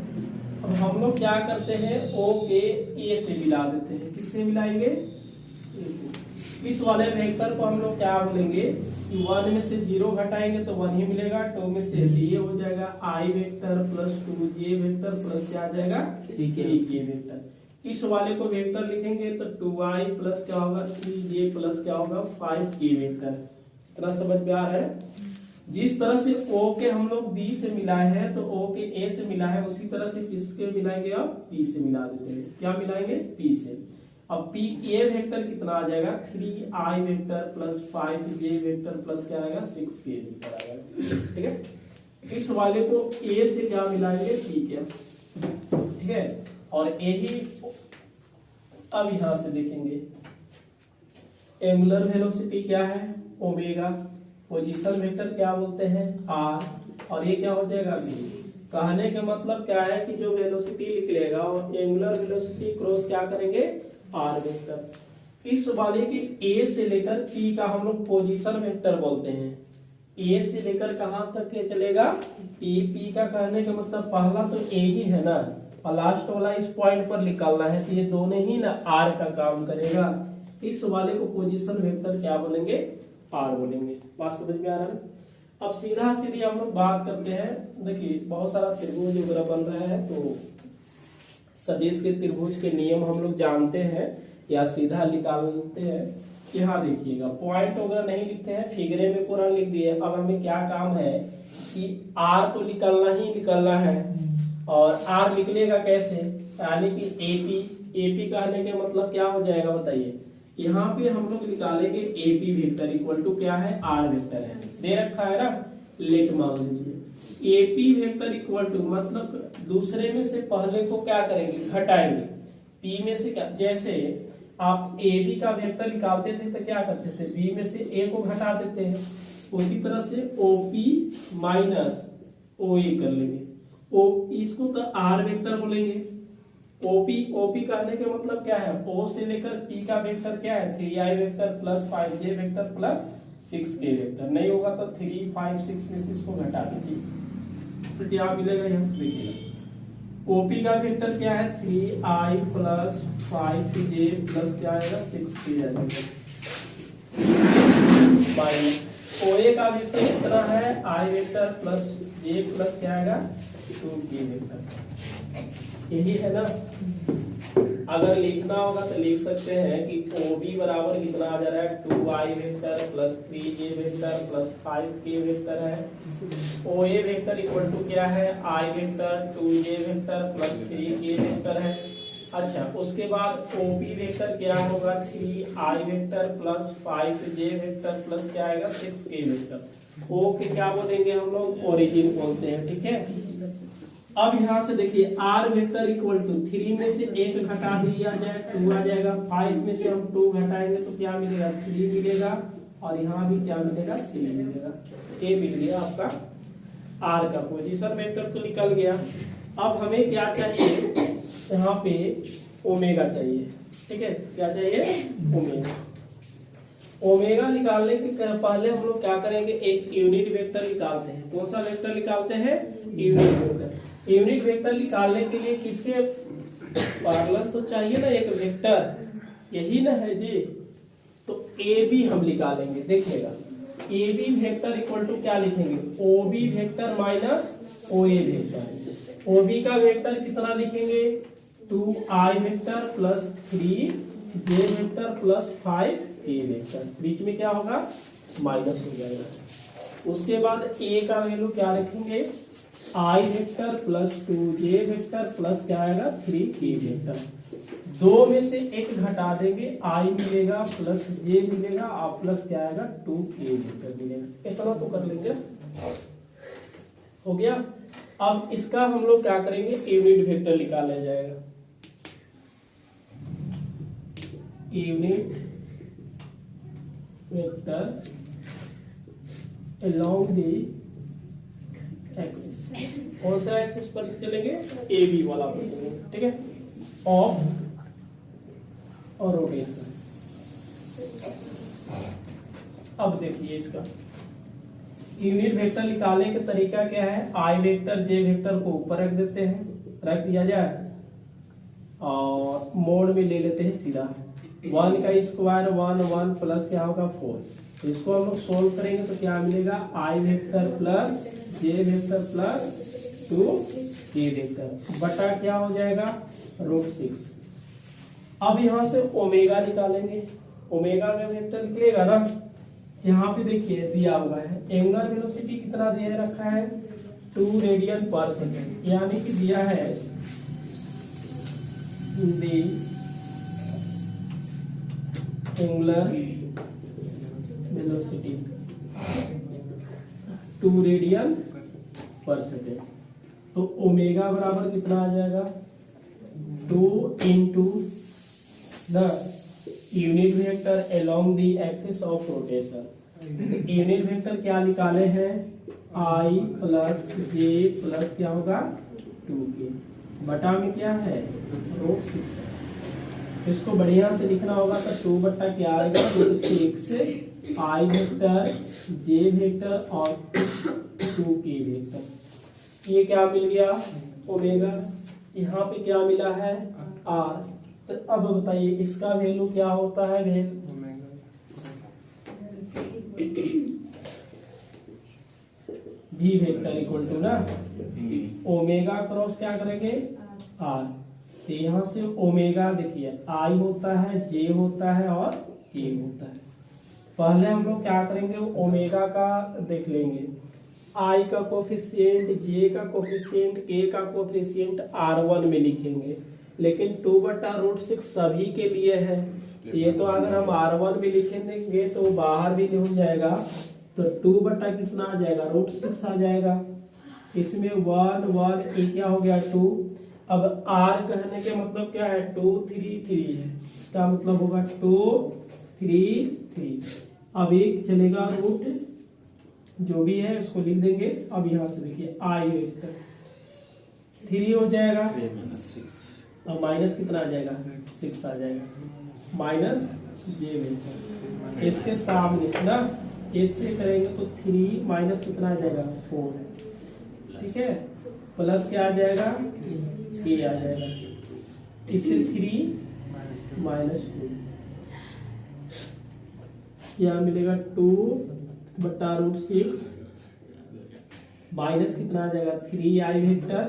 A: अब हम लोग क्या करते हैं, ओ के ए से मिला देते हैं। किससे मिलाएंगे, ए से। इस वाले वेक्टर को हम लोग क्या बोलेंगे कि 1 में से 0 घटाएंगे तो 1 ही मिलेगा, 2 में से ये हो जाएगा I vector plus 2j vector plus क्या आ जाएगा, 3k वेक्टर। इस वाले को वेक्टर लिखेंगे तो 2i प्लस क्या होगा, 3j प्लस क्या होगा, 5k वेक्टर। इतना समझ में आ रहा है। जिस तरह से O के हम लोग B से मिलाए हैं तो O के A से मिला है, उसी तरह से किसके मिलाएंगे, अब P से मिला देते हैं। क्या मिलाएंगे, P से। अब P A वेक्टर कितना आ जाएगा, 3i vector plus 5j vector plus क्या आएगा, 6k वेक्टर आएगा। ठीक है, इस वाले को A से क्या मिलाएंगे, P के। ठीक है, और यही अब यहां से देखेंगे एंगुलर वेलोसिटी क्या है, ओमेगा। पोजीशन वेक्टर क्या बोलते हैं, आर, और ये क्या हो जाएगा, बी। कहने का मतलब क्या है कि जो वेलोसिटी निकलेगा और एंगुलर वेलोसिटी क्रॉस क्या करेंगे, आर वेक्टर। इस वाले के ए से लेकर पी का हम लोग पोजीशन वेक्टर बोलते हैं। ए से लेकर कहां तक ये चलेगा, पी। पी का कहने का मतलब पहला तो ए ही है ना, और लास्ट वाला इस पॉइंट पर निकालना है, तो ये दोनों ही ना आर का काम करेगा। इस वाले को पोजीशन वेक्टर क्या बोलेंगे, आर बोलेंगे। बात समझ में आ रहा है। अब सीधा सीधी हम लोग बात करते हैं। देखिए बहुत सारा त्रिभुज वगैरह बन रहा है, तो सदिश के त्रिभुज के नियम हम लोग जानते हैं या सीधा निकालते हैं। यहाँ देखिएगा पॉइंट वगैरह नहीं लिखते हैं, फिगरे में पूरा लिख दिए। अब हमें क्या काम है कि आर तो निकलना ही निकलना है, और आर निकलेगा कैसे, यानी कि एपी। एपी कहने के मतलब क्या हो जाएगा बताइए, यहाँ पे हम लोग निकालेंगे एपी वेक्टर इक्वल टू क्या है, आर वेक्टर है, दे रखा है ना, लेट मान लीजिए। एपी वेक्टर इक्वल टू मतलब दूसरे में से पहले को क्या करेंगे, घटाएंगे। पी में से क्या, जैसे आप ए बी का वेक्टर निकालते थे तो क्या करते थे, बी में से ए को घटा देते हैं। उसी तरह से ओपी माइनस ओ ए कर लेंगे। ओ इसको तो आर वेक्टर बोलेंगे। ओपी, ओपी कहने के मतलब क्या है, ओ से लेकर पी का वेक्टर क्या है, 3i vector plus 5j vector plus 6k vector. नहीं होगा तो 3 5 6 में से इसको घटा दीजिए तो क्या मिलेगा, यहाँ से देखिएगा। ओपी का वेक्टर क्या है, 3i प्लस 5j प्लस क्या आएगा, 6k आएगा। ओए का वेक्टर कितना है, i vector plus j plus क्या आएगा, 2k वेक्टर। यही है ना। अगर लिखना होगा तो लिख सकते हैं कि OB बराबर कितना आ जा रहा है, 2i vector plus 3j vector plus 5k vector है। OA वेक्टर इक्वल टू क्या है, i vector 2j vector plus 3k vector है। अच्छा, उसके बाद OB वेक्टर क्या होगा, 3i vector plus 5j vector plus क्या आएगा, 6k वेक्टर। O के क्या बोलेंगे हम लोग, ओरिजिन बोलते हैं। ठीक है, अब यहां से देखिए आर वेक्टर इक्वल टू 3 में से 1 घटा दिया जाए 2 आ जाएगा, 5 में से हम 2 घटाएंगे तो क्या मिलेगा, 3 मिलेगा, और यहाँ भी क्या मिलेगा, 3 मिलेगा। ये मिल गया आपका आर का पोजीशन वेक्टर तो निकल गया। अब हमें क्या चाहिए, यहाँ पे ओमेगा चाहिए। ठीक है, क्या चाहिए, ओमेगा। ओमेगा निकालने के पहले हम लोग क्या करेंगे, एक यूनिट वेक्टर निकालते हैं। कौन सा वेक्टर निकालते हैं, यूनिट वेक्टर। यूनिट वेक्टर निकालने के लिए किसके पैरेलल तो चाहिए ना एक वेक्टर, यही ना है जी। तो ए बी हम निकालेंगे, देखिएगा A B vector equal to क्या लिखेंगे, O B vector minus O A vector. O B का वेक्टर कितना लिखेंगे, 2i vector plus 3j vector plus 5k vector. बीच में क्या होगा, माइनस हो जाएगा। उसके बाद ए का वैल्यू क्या रखेंगे, i vector plus 2j vector plus क्या आएगा, 3k वेक्टर। 2 में से 1 घटा देंगे, i मिलेगा प्लस j मिलेगा और प्लस क्या आएगा, 2k वेक्टर मिलेगा। इतना तो कर लेंगे, हो गया। अब इसका हम लोग क्या करेंगे, यूनिट वेक्टर निकाला जाएगा। Unit vector along the axis, कौन सा एक्सिस पर चलेंगे, ए बी वाला पर चलेंगे, ठीक है, ऑफ और रोटेशन। अब देखिए इसका यूनिट वेक्टर निकालने का तरीका क्या है, आई वेक्टर जे वेक्टर को ऊपर रख देते हैं, रख दिया जाए और मोड में ले लेते हैं सीधा, 1 का स्क्वायर 1 1 प्लस क्या होगा 4। इसको हम लोग सोल्व करेंगे तो क्या मिलेगा, आई वेक्टर प्लस जे वेक्टर प्लस 2 के वेक्टर बटा क्या हो जाएगा √6। अब यहाँ से ओमेगा निकालेंगे, ओमेगा का वेक्टर निकलेगा ना, यहाँ पे देखिए दिया हुआ है एंगुलर वेलोसिटी कितना दिया रखा है 2 रेडियन पर सेकेंड, यानी कि दिया है दी एंगुलर वेलोसिटी 2 रेडियन पर सेकेंड, तो ओमेगा बराबर कितना आ जाएगा 2 into the unit vector along the axis of rotation. Unit vector क्या निकाले हैं, आई प्लस जे प्लस क्या होगा 2k बटा में क्या है √6। इसको बढ़िया से लिखना होगा तो 2 बटा क्या आएगा √6 आई वेक्टर जे वेक्टर और 2k वेक्टर। ये क्या मिल गया ओमेगा, यहाँ पे क्या मिला है आर। तो अब बताइए इसका वैल्यू क्या होता है, भी वेक्टर इक्वल टू ना ओमेगा क्रॉस क्या करेंगे आर। तो यहाँ से ओमेगा देखिए आई होता है जे होता है और के होता है। पहले हम लोग क्या करेंगे ओमेगा का देख लेंगे, आई का कोफिशिएंट जे का कोफिशिएंट के का कोफिशिएंट R1 में लिखेंगे, लेकिन 2 बटा √6 सभी के लिए है। ये तो अगर हम R1 में लिखेंगे तो बाहर भी हो जाएगा, तो 2 बटा कितना आ जाएगा √6 आ जाएगा। इसमें 1 1 ये क्या हो गया 2। अब R कहने के मतलब क्या है 2 3 3 है, इसका मतलब होगा 2 3 3। अब एक चलेगा रूट जो भी है उसको लिख देंगे। अब यहाँ से देखिए आई वेक्टर 3 हो जाएगा, अब माइनस कितना आ जाएगा 6 आ जाएगा, माइनस जे वेक्टर इसके सामने ना, इससे करेंगे तो 3 माइनस कितना आ जाएगा 4, ठीक है, प्लस क्या आ जाएगा के आ जाएगा, इससे 3 माइनस 2 क्या मिलेगा 2 बटा √6 माइनस कितना आ जाएगा 3 आई वेक्टर,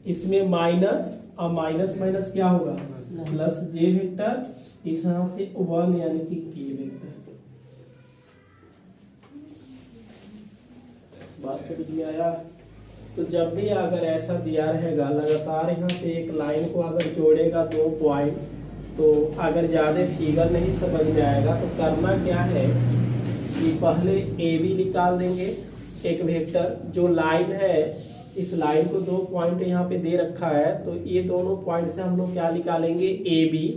A: इसमें माइनस और माइनस माइनस क्या होगा प्लस जे वेक्टर, इस यहाँ से 1 यानी कि के वेक्टर। बात समझ में आया। तो जब भी अगर ऐसा दिया रहेगा लगातार यहाँ से एक लाइन को अगर जोड़ेगा 2 पॉइंट, तो अगर ज्यादा फिगर नहीं समझ में आएगा तो करना क्या है कि पहले ए बी निकाल देंगे एक वेक्टर, जो लाइन है इस लाइन को 2 पॉइंट यहाँ पे दे रखा है, तो ये दोनों पॉइंट से हम लोग क्या निकालेंगे ए बी,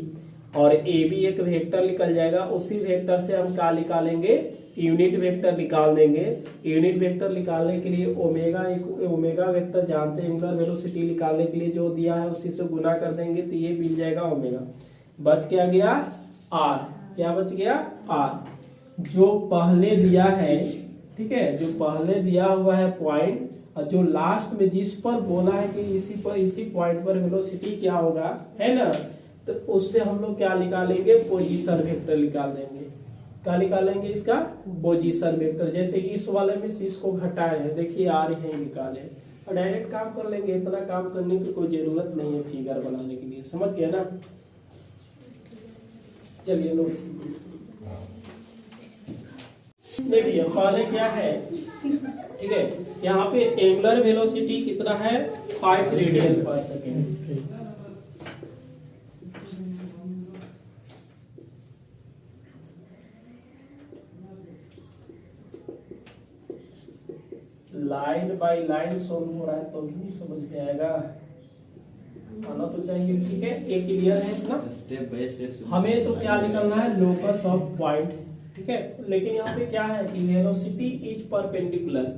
A: और ए बी एक वेक्टर निकल जाएगा। उसी वेक्टर से हम क्या निकालेंगे यूनिट वेक्टर निकाल देंगे। यूनिट वेक्टर निकालने के लिए ओमेगा वेक्टर जानते हैं, एंगुलर वेलोसिटी निकालने के लिए जो दिया है उसी से गुना कर देंगे तो ये मिल जाएगा ओमेगा। बच क्या गया आर, क्या बच गया आर जो पहले दिया है, ठीक है, जो पहले दिया हुआ है पॉइंट, और जो लास्ट में जिस पर बोला है कि इसी पॉइंट पर वेलोसिटी क्या होगा, है ना, तो उससे हम लोग क्या निकालेंगे पोजीशन वेक्टर निकाल देंगे। क्या निकालेंगे इसका पोजीशन वेक्टर। जैसे इस वाले में से इसको घटाए हैं, देखिए आर है निकाले, और डायरेक्ट काम कर लेंगे, इतना काम करने की कोई जरूरत नहीं है फिगर बनाने के लिए, समझ गए ना। चलिए लो देखिए पहले क्या है, ठीक है, यहाँ पे एंगुलर वेलोसिटी कितना है 5 रेडियन पर second. Line by line solve हो रहा है तो भी नहीं समझ में आएगा। आना तो चाहिए, ठीक है। ए क्लियर है इतना।
C: स्टेप बाय स्टेप
A: हमें तो क्या निकालना है, लोकस ऑफ पॉइंट, ठीक है। लेकिन यहाँ पे क्या है कि वेलोसिटी इज परपेंडिकुलर,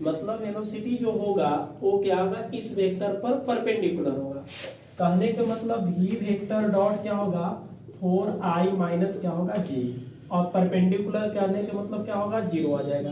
A: मतलब वेलोसिटी जो होगा वो क्या होगा, इस वेक्टर पर परपेंडिकुलर होगा। कहने का मतलब v वेक्टर डॉट क्या होगा, 4i माइनस क्या होगा j, और परपेंडिकुलर कहने का मतलब क्या होगा, 0 आ जाएगा।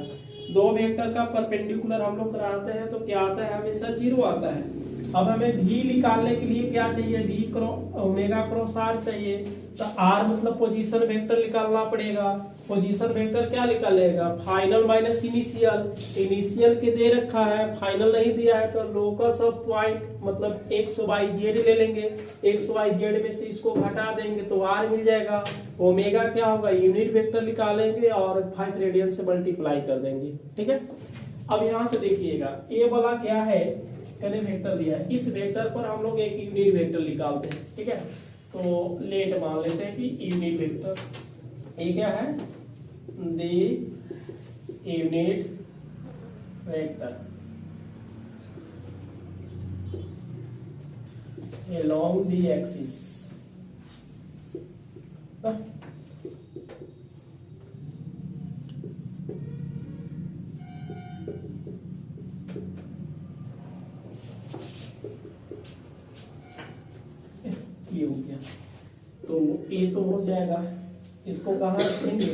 A: दो वेक्टर का परपेंडिकुलर हम लोग कराते हैं तो क्या आता है, हमेशा 0 आता है। अब हमें v निकालने के लिए क्या चाहिए, v cross omega cross r चाहिए, तो r मतलब पोजीशन वेक्टर निकालना पड़ेगा। पोजीशन वेक्टर क्या निकालेगा, फाइनल माइनस इनिशियल, इनिशियल के दे रखा है, फाइनल नहीं दिया है, तो लोकस ऑफ पॉइंट मतलब एक्स वाई जेड ले लेंगे, एक्स वाई जेड में से इसको घटा देंगे तो r मिल जाएगा। ओमेगा क्या होगा, यूनिट वेक्टर निकालेंगे और 5 रेडियन से मल्टीप्लाई कर देंगे, ठीक है। अब यहाँ से देखिएगा, ए वाला क्या है, कहने वेक्टर दिया है, इस वेक्टर पर हम लोग एक यूनिट वेक्टर निकालते हैं, ठीक है। तो लेट मान लेते हैं कि यूनिट वेक्टर ये क्या है, the unit vector along the axis, ये हो गया। तो ए तो हो जाएगा, इसको कहाँ रखेंगे,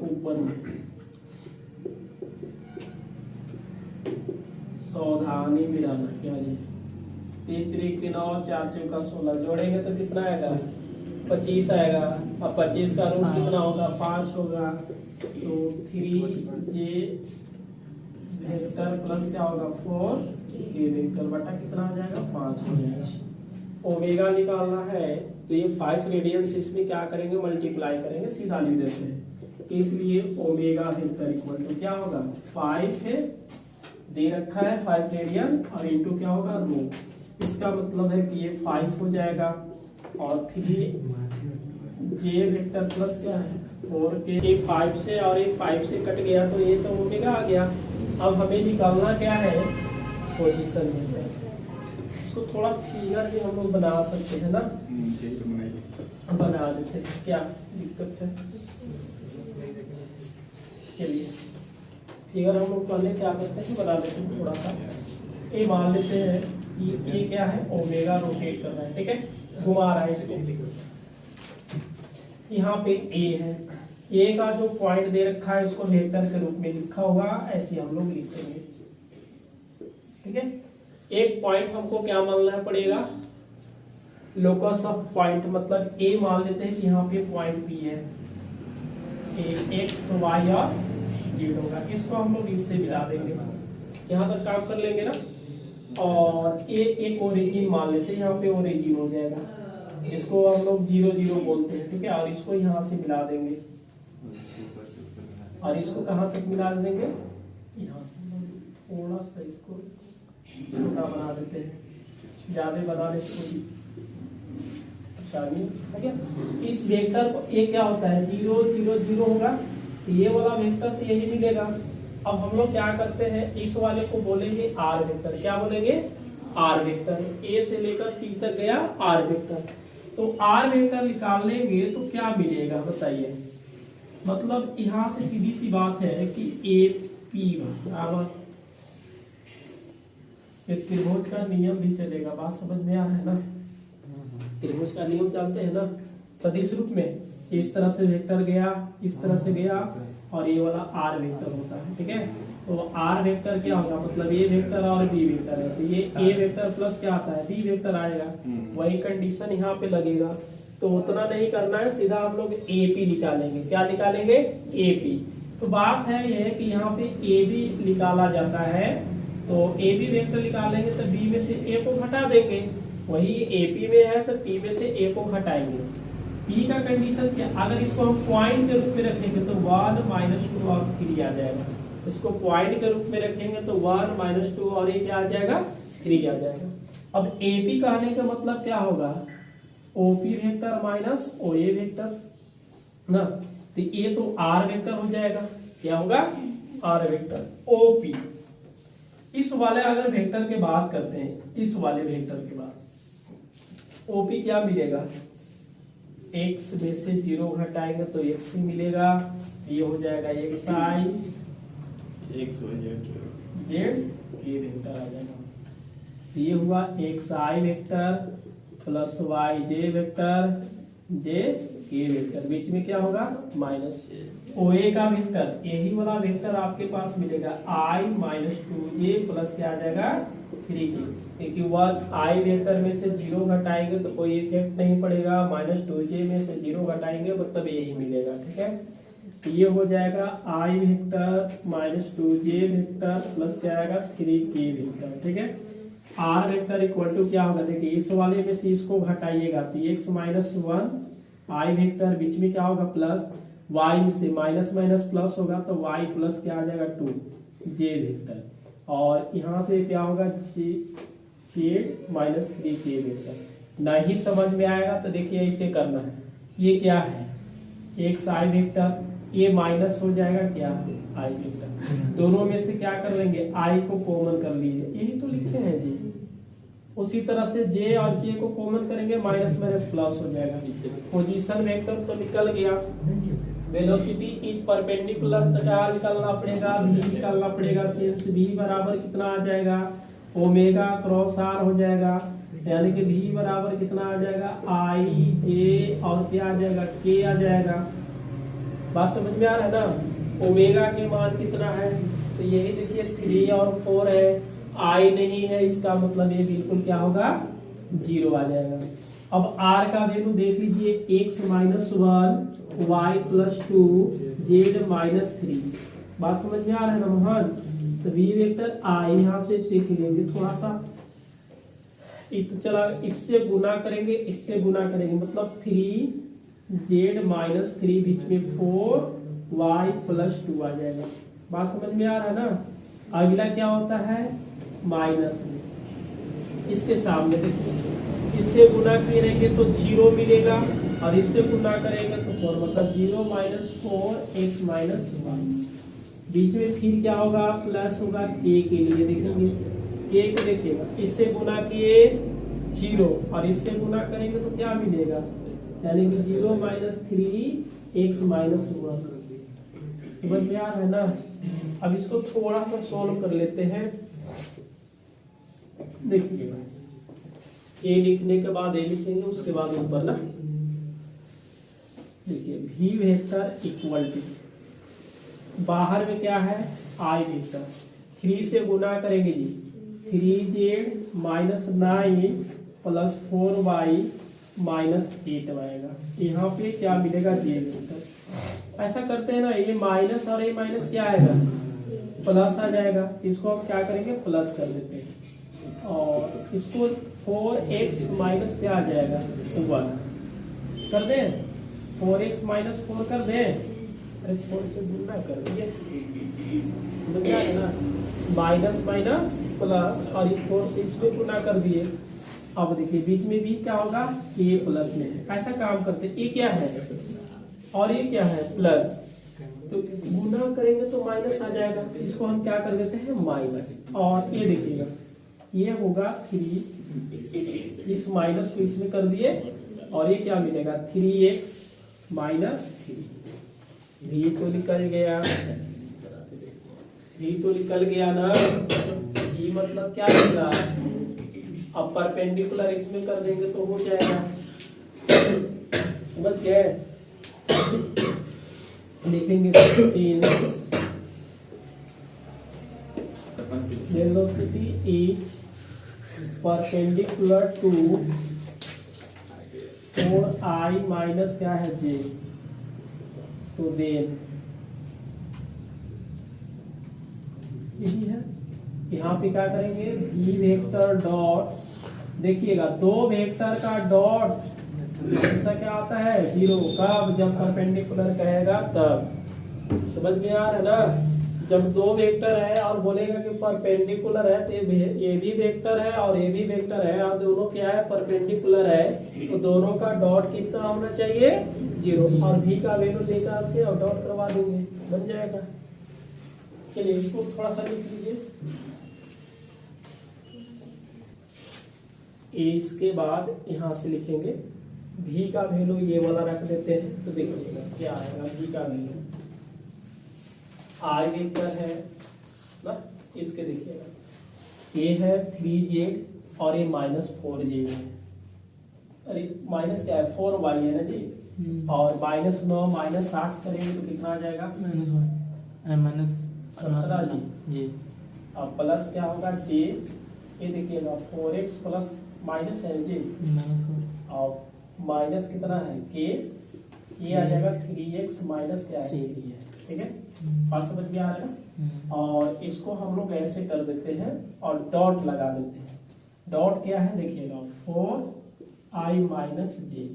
A: ऊपर में। सावधानी मिलाना क्या जी, 3 3 9 4 चौका 16 जोड़ेंगे तो कितना आएगा, 25 आएगा। अब 25 का रूट कितना होगा, 5 होगा। तो 3j वेक्टर प्लस क्या होगा, 4k वेक्टर बटा कितना आ जाएगा, 5 हो जाएगा। ओमेगा निकालना है तो ये 5 रेडियन से इसमें क्या करेंगे, मल्टीप्लाई करेंगे, सीधा लिख देते हैं। इसलिए ओमेगा वेक्टर इक्वल टू क्या होगा, 5 है दे रखा है 5 रेडियन और इनटू क्या होगा, रो। इसका मतलब है कि ये 5 हो जाएगा और 3j वेक्टर प्लस क्या है 4k। ये 5 से और ये 5 से कट गया तो ये तो ओमेगा आ गया। अब हमें निकालना क्या है, पोजीशन वेक्टर। इसको थोड़ा फिगर भी हम लोग बना सकते हैं ना, बना देते हैं, क्या दिक्कत है। चलिए फिगर हम लोग पहले क्या करते हैं, बना लेते हैं थोड़ा सा। ये मान लेते हैं कि ये क्या है, ओमेगा रोटेट कर रहा है, ठीक है, घुमा रहा है इसको। यहाँ पे ए है, ए का जो पॉइंट दे रखा है उसको वेक्टर के रूप में लिखा होगा, ऐसे हम लोग लिख देंगे, ठीक है। एक पॉइंट हमको क्या मानना पड़ेगा, लोकस ऑफ पॉइंट, मतलब ए मान लेते हैं कि यहाँ पे पॉइंट बी है, एक्स वाई और जेड होगा। इसको हम लोग इससे मिला देंगे, यहाँ तक काम कर लेंगे ना। और एक ओरिजिन मान लेते हैं, यहाँ पे ओरिजिन हो जाएगा, इसको हम लोग 0 0 बोलते हैं, ठीक है। और इसको यहाँ से मिला देंगे और इसको कहाँ तक मिला देंगे, यहाँ से। थोड़ा सा इसको छोटा बना देते हैं, ज्यादा बनाने से हो गया। इस वेक्टर को ये क्या होता है, 0 0 0 होगा, तो ये वाला वेक्टर तो यही मिलेगा। अब हम लोग क्या करते हैं, इस वाले को बोलेंगे आर वेक्टर। क्या बोलेंगे, आर वेक्टर। ए से लेकर पी तक गया आर वेक्टर। तो आर वेक्टर निकाल लेंगे तो क्या मिलेगा बताइए, मतलब यहाँ से सीधी सी बात है कि ए पी बराबर, त्रिभुज का नियम भी चलेगा, बात समझ में आ रहा है ना। त्रिभुज का नियम जानते हैं ना, सदिश रूप में इस तरह से वेक्टर गया, इस तरह से गया, और ये वाला आर वेक्टर होता है, ठीक है। तो आर वेक्टर क्या होगा, मतलब ए वेक्टर और बी वेक्टर है, तो ये ए वेक्टर प्लस क्या आता है, बी वेक्टर आएगा। वही कंडीशन यहाँ पे लगेगा। तो उतना नहीं करना है, सीधा हम लोग ए पी निकालेंगे। क्या निकालेंगे, ए पी। तो बात है ये कि यहाँ पे ए बी निकाला जाता है, तो ए बी वेक्टर निकालेंगे तो बी में से ए को घटा देंगे, वही ए पी में है तो पी में से ए को घटाएंगे। पी का कंडीशन क्या, अगर इसको हम पॉइंट के रूप में रखेंगे तो 1 -2 और 3 आ जाएगा। इसको पॉइंट के रूप में रखेंगे तो 1 -2 और ये क्या आ जाएगा, 3 आ जाएगा। अब ए पी कहने का मतलब क्या होगा, OP vector minus O A vector ना, तो ये तो आर वेक्टर हो जाएगा। क्या होगा, आर वेक्टर ओपी। इस वाले अगर वेक्टर के बात करते हैं, इस वाले वेक्टर के बाद ओपी क्या मिलेगा, x में से 0 घटाएंगे तो x ही मिलेगा, ये हो जाएगा x i जेड ये वेक्टर आ जाएगा। ये हुआ x i vector plus y j vector J के वेक्टर, बीच में क्या होगा माइनस ओए का वेक्टर, यही वाला वेक्टर आपके पास मिलेगा i माइनस 2j प्लस क्या आ जाएगा 3k, क्योंकि वह i वेक्टर में से 0 घटाएंगे तो कोई इफेक्ट नहीं पड़ेगा, माइनस 2j में से 0 घटाएंगे मतलब यही मिलेगा। ठीक है, तो ये हो जाएगा i vector minus 2j vector plus क्या आएगा 3k वेक्टर। ठीक है, r वेक्टर इक्वल टू क्या होगा, देखिए इस वाले में से इसको घटाइएगा तो x माइनस 1 i वेक्टर, बीच में क्या होगा प्लस, y में से माइनस माइनस प्लस होगा तो y प्लस क्या आ जाएगा 2 j वेक्टर, और यहाँ से क्या होगा जेड माइनस 3k वेक्टर। नहीं समझ में आएगा तो देखिए इसे करना है, ये क्या है x i वेक्टर, ये माइनस हो जाएगा क्या i वेक्टर, दोनों में से क्या कर लेंगे i को कॉमन कर लिए, यही तो लिखे हैं जी। उसी तरह से j और j को कॉमन करेंगे माइनस माइनस प्लस हो जाएगा। पोजीशन वेक्टर तो निकल गया, वेलोसिटी इज परपेंडिकुलर तो क्या निकालना पड़ेगा, v निकालना पड़ेगा, सिंस v बराबर कितना आ जाएगा ओमेगा क्रॉस r हो जाएगा, यानी कि v बराबर कितना आ जाएगा i j और क्या आ जाएगा k आ जाएगा। बात समझ में आ रहा है ना, ओमेगा के मान कितना है तो यही देखिए 3 और 4 है, आई नहीं है, इसका मतलब ये बिल्कुल क्या होगा 0 आ जाएगा। अब r का वैल्यू देख लीजिए x minus 1 y plus 2 z minus 3, बात समझ में आ रहा है ना मोहन, तो v वेक्टर आई यहाँ से देख लेंगे थोड़ा सा, चला इससे गुना करेंगे, इससे गुना करेंगे मतलब 3z माइनस 3 बीच में 4y प्लस 2 आ जाएगा। बात समझ में आ रहा है ना। अगला क्या होता है माइनस में, इसके सामने देखिए इससे गुना करेंगे तो 0 मिलेगा और इससे गुना करेंगे तो 4, मतलब 0 माइनस 4 x माइनस 1, बीच में फिर क्या होगा प्लस होगा a के लिए, देखेंगे a को देखिएगा, इससे गुना किए 0 और इससे गुना करेंगे तो क्या मिलेगा, यानी कि 0 माइनस 3 x माइनस 1। समझ में आ रहा है ना। अब इसको थोड़ा सा सॉल्व कर लेते हैं, देखिएगा ए लिखने के बाद ए लिखेंगे, उसके बाद ऊपर ना देखिए v वेक्टर इक्वल टू, बाहर में क्या है i वेक्टर, 3 से गुना करेंगे जी 3z minus 9 plus 4y minus 8 आएगा, यहाँ पे क्या मिलेगा j वेक्टर। ऐसा करते हैं ना, ये माइनस और ये माइनस क्या आएगा प्लस आ जाएगा, इसको हम क्या करेंगे प्लस कर देते हैं, और इसको 4x माइनस क्या आ जाएगा 1 कर दें, 4x माइनस 4 कर दें, अरे 4 से गुना कर दिए, समझ आ रहा ना, माइनस माइनस प्लस और ये 4 से इसमें गुना कर दिए। अब देखिए बीच में भी क्या होगा ये प्लस में है, ऐसा काम करते हैं, ये क्या है और ये क्या है प्लस, तो गुना करेंगे तो माइनस आ जाएगा, इसको हम क्या कर देते हैं माइनस, और ये देखिएगा ये होगा 3, इस माइनस को इसमें कर दिए और ये क्या मिलेगा 3x माइनस 3, ये तो निकल गया, ये तो निकल गया ना, ये मतलब क्या निकला, अब परपेंडिकुलर इसमें कर देंगे तो हो जाएगा, समझ गए। लिखेंगे velocity is perpendicular to 4i minus क्या है j, तो देन यही है, यहाँ पे क्या करेंगे v वेक्टर डॉट, देखिएगा दो वेक्टर का डॉट ऐसा क्या आता है 0, कब जब परपेंडिकुलर कहेगा तब, समझ में आ रहा है ना। जब दो वेक्टर है और बोलेगा कि परपेंडिकुलर है तो ये भी वेक्टर है और ये भी वेक्टर है और दोनों क्या है परपेंडिकुलर है, तो दोनों का डॉट कितना होना चाहिए 0, और v का वैल्यू लेकर आते और डॉट करवा देंगे, बन जाएगा। चलिए इसको थोड़ा सा लिख लीजिए, इसके बाद यहाँ से लिखेंगे v का वैल्यू ये वाला रख देते हैं, तो देखिएगा क्या आएगा v का वैल्यू i वेक्टर है ना, इसके देखिएगा ये है 3z और ये -4z है, अरे माइनस क्या है 4y है ना जी, और -9 -8 करेंगे तो कितना आ जाएगा -17 जी। अब प्लस क्या होगा j, ये देखिएगा 4x प्लस माइनस है जी, और माइनस कितना है k, ये आ जाएगा 3x माइनस क्या है 3 है, ठीक है, बात समझ में आ रहा है ना। और इसको हम लोग ऐसे कर देते हैं और डॉट लगा देते हैं। डॉट क्या है देखिएगा 4i माइनस जे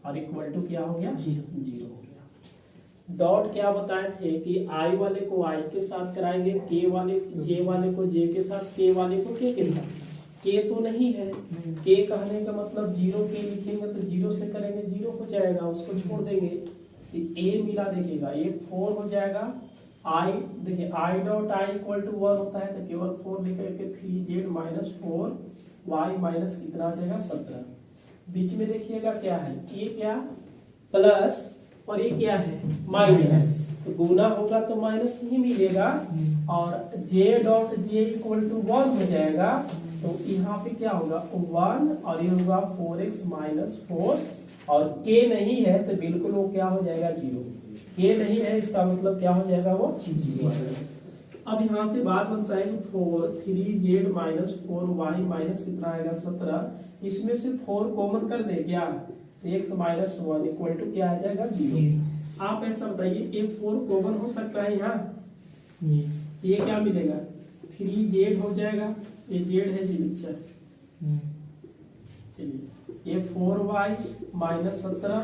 A: और इक्वल टू क्या हो गया 0 हो गया। डॉट क्या बताए थे कि i वाले को i के साथ कराएंगे, k वाले j वाले को j के साथ, k वाले को k के साथ। k तो नहीं है, k कहने का मतलब 0 k लिखेंगे तो 0 से करेंगे 0 हो जाएगा, उसको छोड़ देंगे। a मिला देखिएगा ये 4 हो जाएगा, i देखिए i dot i equal to 1 होता है तो केवल 4 लिख करके 3z माइनस 4y माइनस कितना आ जाएगा 17। बीच में देखिएगा क्या है, ये क्या प्लस और ये क्या है माइनस, तो गुना होगा तो माइनस ही मिलेगा, और j dot j equal to 1 हो जाएगा, तो यहाँ पे क्या होगा 1 और ये होगा 4x माइनस 4, और k नहीं है तो बिल्कुल वो क्या हो जाएगा 0, k नहीं है इसका मतलब क्या हो जाएगा वो 0। अब यहाँ से बात बनता है कि 3z माइनस 4y माइनस कितना आएगा 17, इसमें से 4 कॉमन कर दे क्या, x माइनस 1 इक्वल टू क्या आ जाएगा 0। आप ऐसा बताइए एक 4 कॉमन हो सकता है यहाँ, ये क्या मिलेगा 3z हो जाएगा, ये z है जी बच्चा, चलिए ये 4y माइनस 17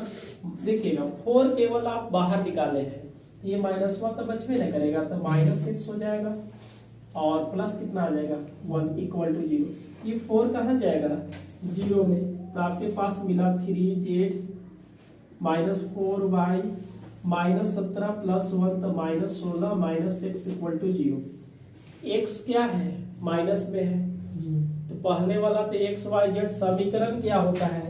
A: देखिएगा 4 केवल आप बाहर निकाले हैं, ये माइनस 1 तो बचवे नहीं करेगा तो -6 हो जाएगा, और प्लस कितना आ जाएगा 1 इक्वल टू 0। ये 4 कहाँ जाएगा 0 में, तो आपके पास मिला 3z minus 4y minus 17 plus 1 तो -16 माइनस 6 इक्वल टू 0। x क्या है माइनस में है, तो पहले वाला तो एक्स वाई जेड समीकरण क्या होता है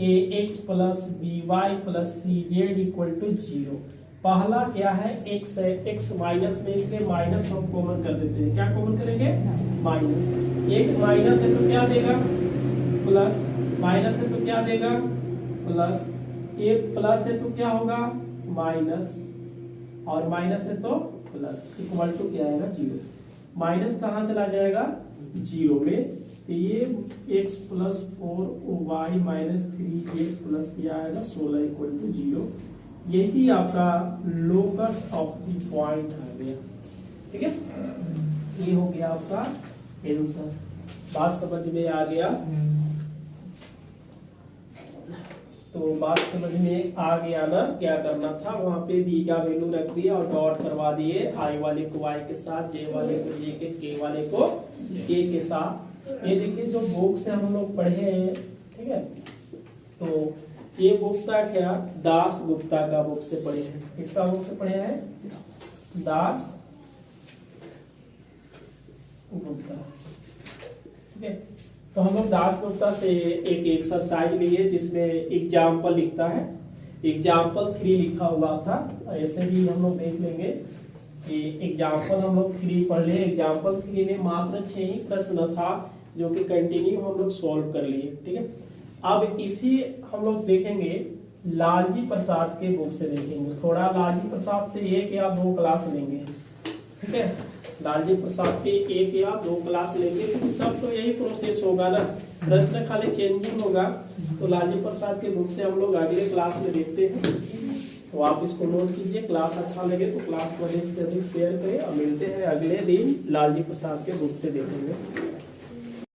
A: ax plus by plus cz equal to 0। पहला क्या है x है, x माइनस में इसलिए माइनस हम कॉमन कर देते हैं, क्या कॉमन करेंगे माइनस, एक माइनस है तो क्या देगा प्लस, माइनस है तो क्या देगा प्लस, एक प्लस है तो क्या होगा माइनस, और माइनस है तो प्लस, इक्वल टू क्या आएगा 0। माइनस कहाँ चला जाएगा 0 में, तो ये x plus 4y minus 3x plus क्या आएगा 16 इक्वल टू 0। यही आपका लोकस ऑफ द पॉइंट आ गया, ठीक है, ये हो गया आपका आंसर। बात समझ में आ गया, तो बात समझ में आ गया ना, क्या करना था वहां पे b का वैल्यू रख दिया और डॉट करवा दिए, i वाले को y के साथ, j वाले को j के, k वाले को k के साथ। ये देखिए जो बुक से हम लोग पढ़े हैं, ठीक है, तो ये बुक का क्या दास गुप्ता का बुक से पढ़े हैं, किसका बुक से पढ़े हैं दास गुप्ता, ठीक है। तो हम लोग दास गुप्ता से एक एक्सरसाइज लिए जिसमें एग्जाम्पल लिखता है, एग्जाम्पल 3 लिखा हुआ था, ऐसे भी हम लोग देख लेंगे कि एग्जाम्पल हम लोग 3 पढ़ लिए। एग्जाम्पल 3 में मात्र 6 ही प्रश्न था जो कि कंटिन्यू हम लोग सॉल्व कर लिए, ठीक है। अब इसी हम लोग देखेंगे लालजी प्रसाद के बुक से देखेंगे, थोड़ा लालजी प्रसाद से 1 या 2 क्लास लेंगे, ठीक है, लालजी प्रसाद के 1 या 2 क्लास लेंगे, क्योंकि सब तो यही प्रोसेस होगा ना, प्रश्न खाली चेंजिंग होगा। तो लालजी प्रसाद के बुक से हम लोग अगले क्लास में देखते हैं, तो आप इसको नोट कीजिए। क्लास अच्छा लगे तो क्लास को अधिक से अधिक शेयर करें, और मिलते हैं अगले दिन लालजी प्रसाद के बुक से देखेंगे।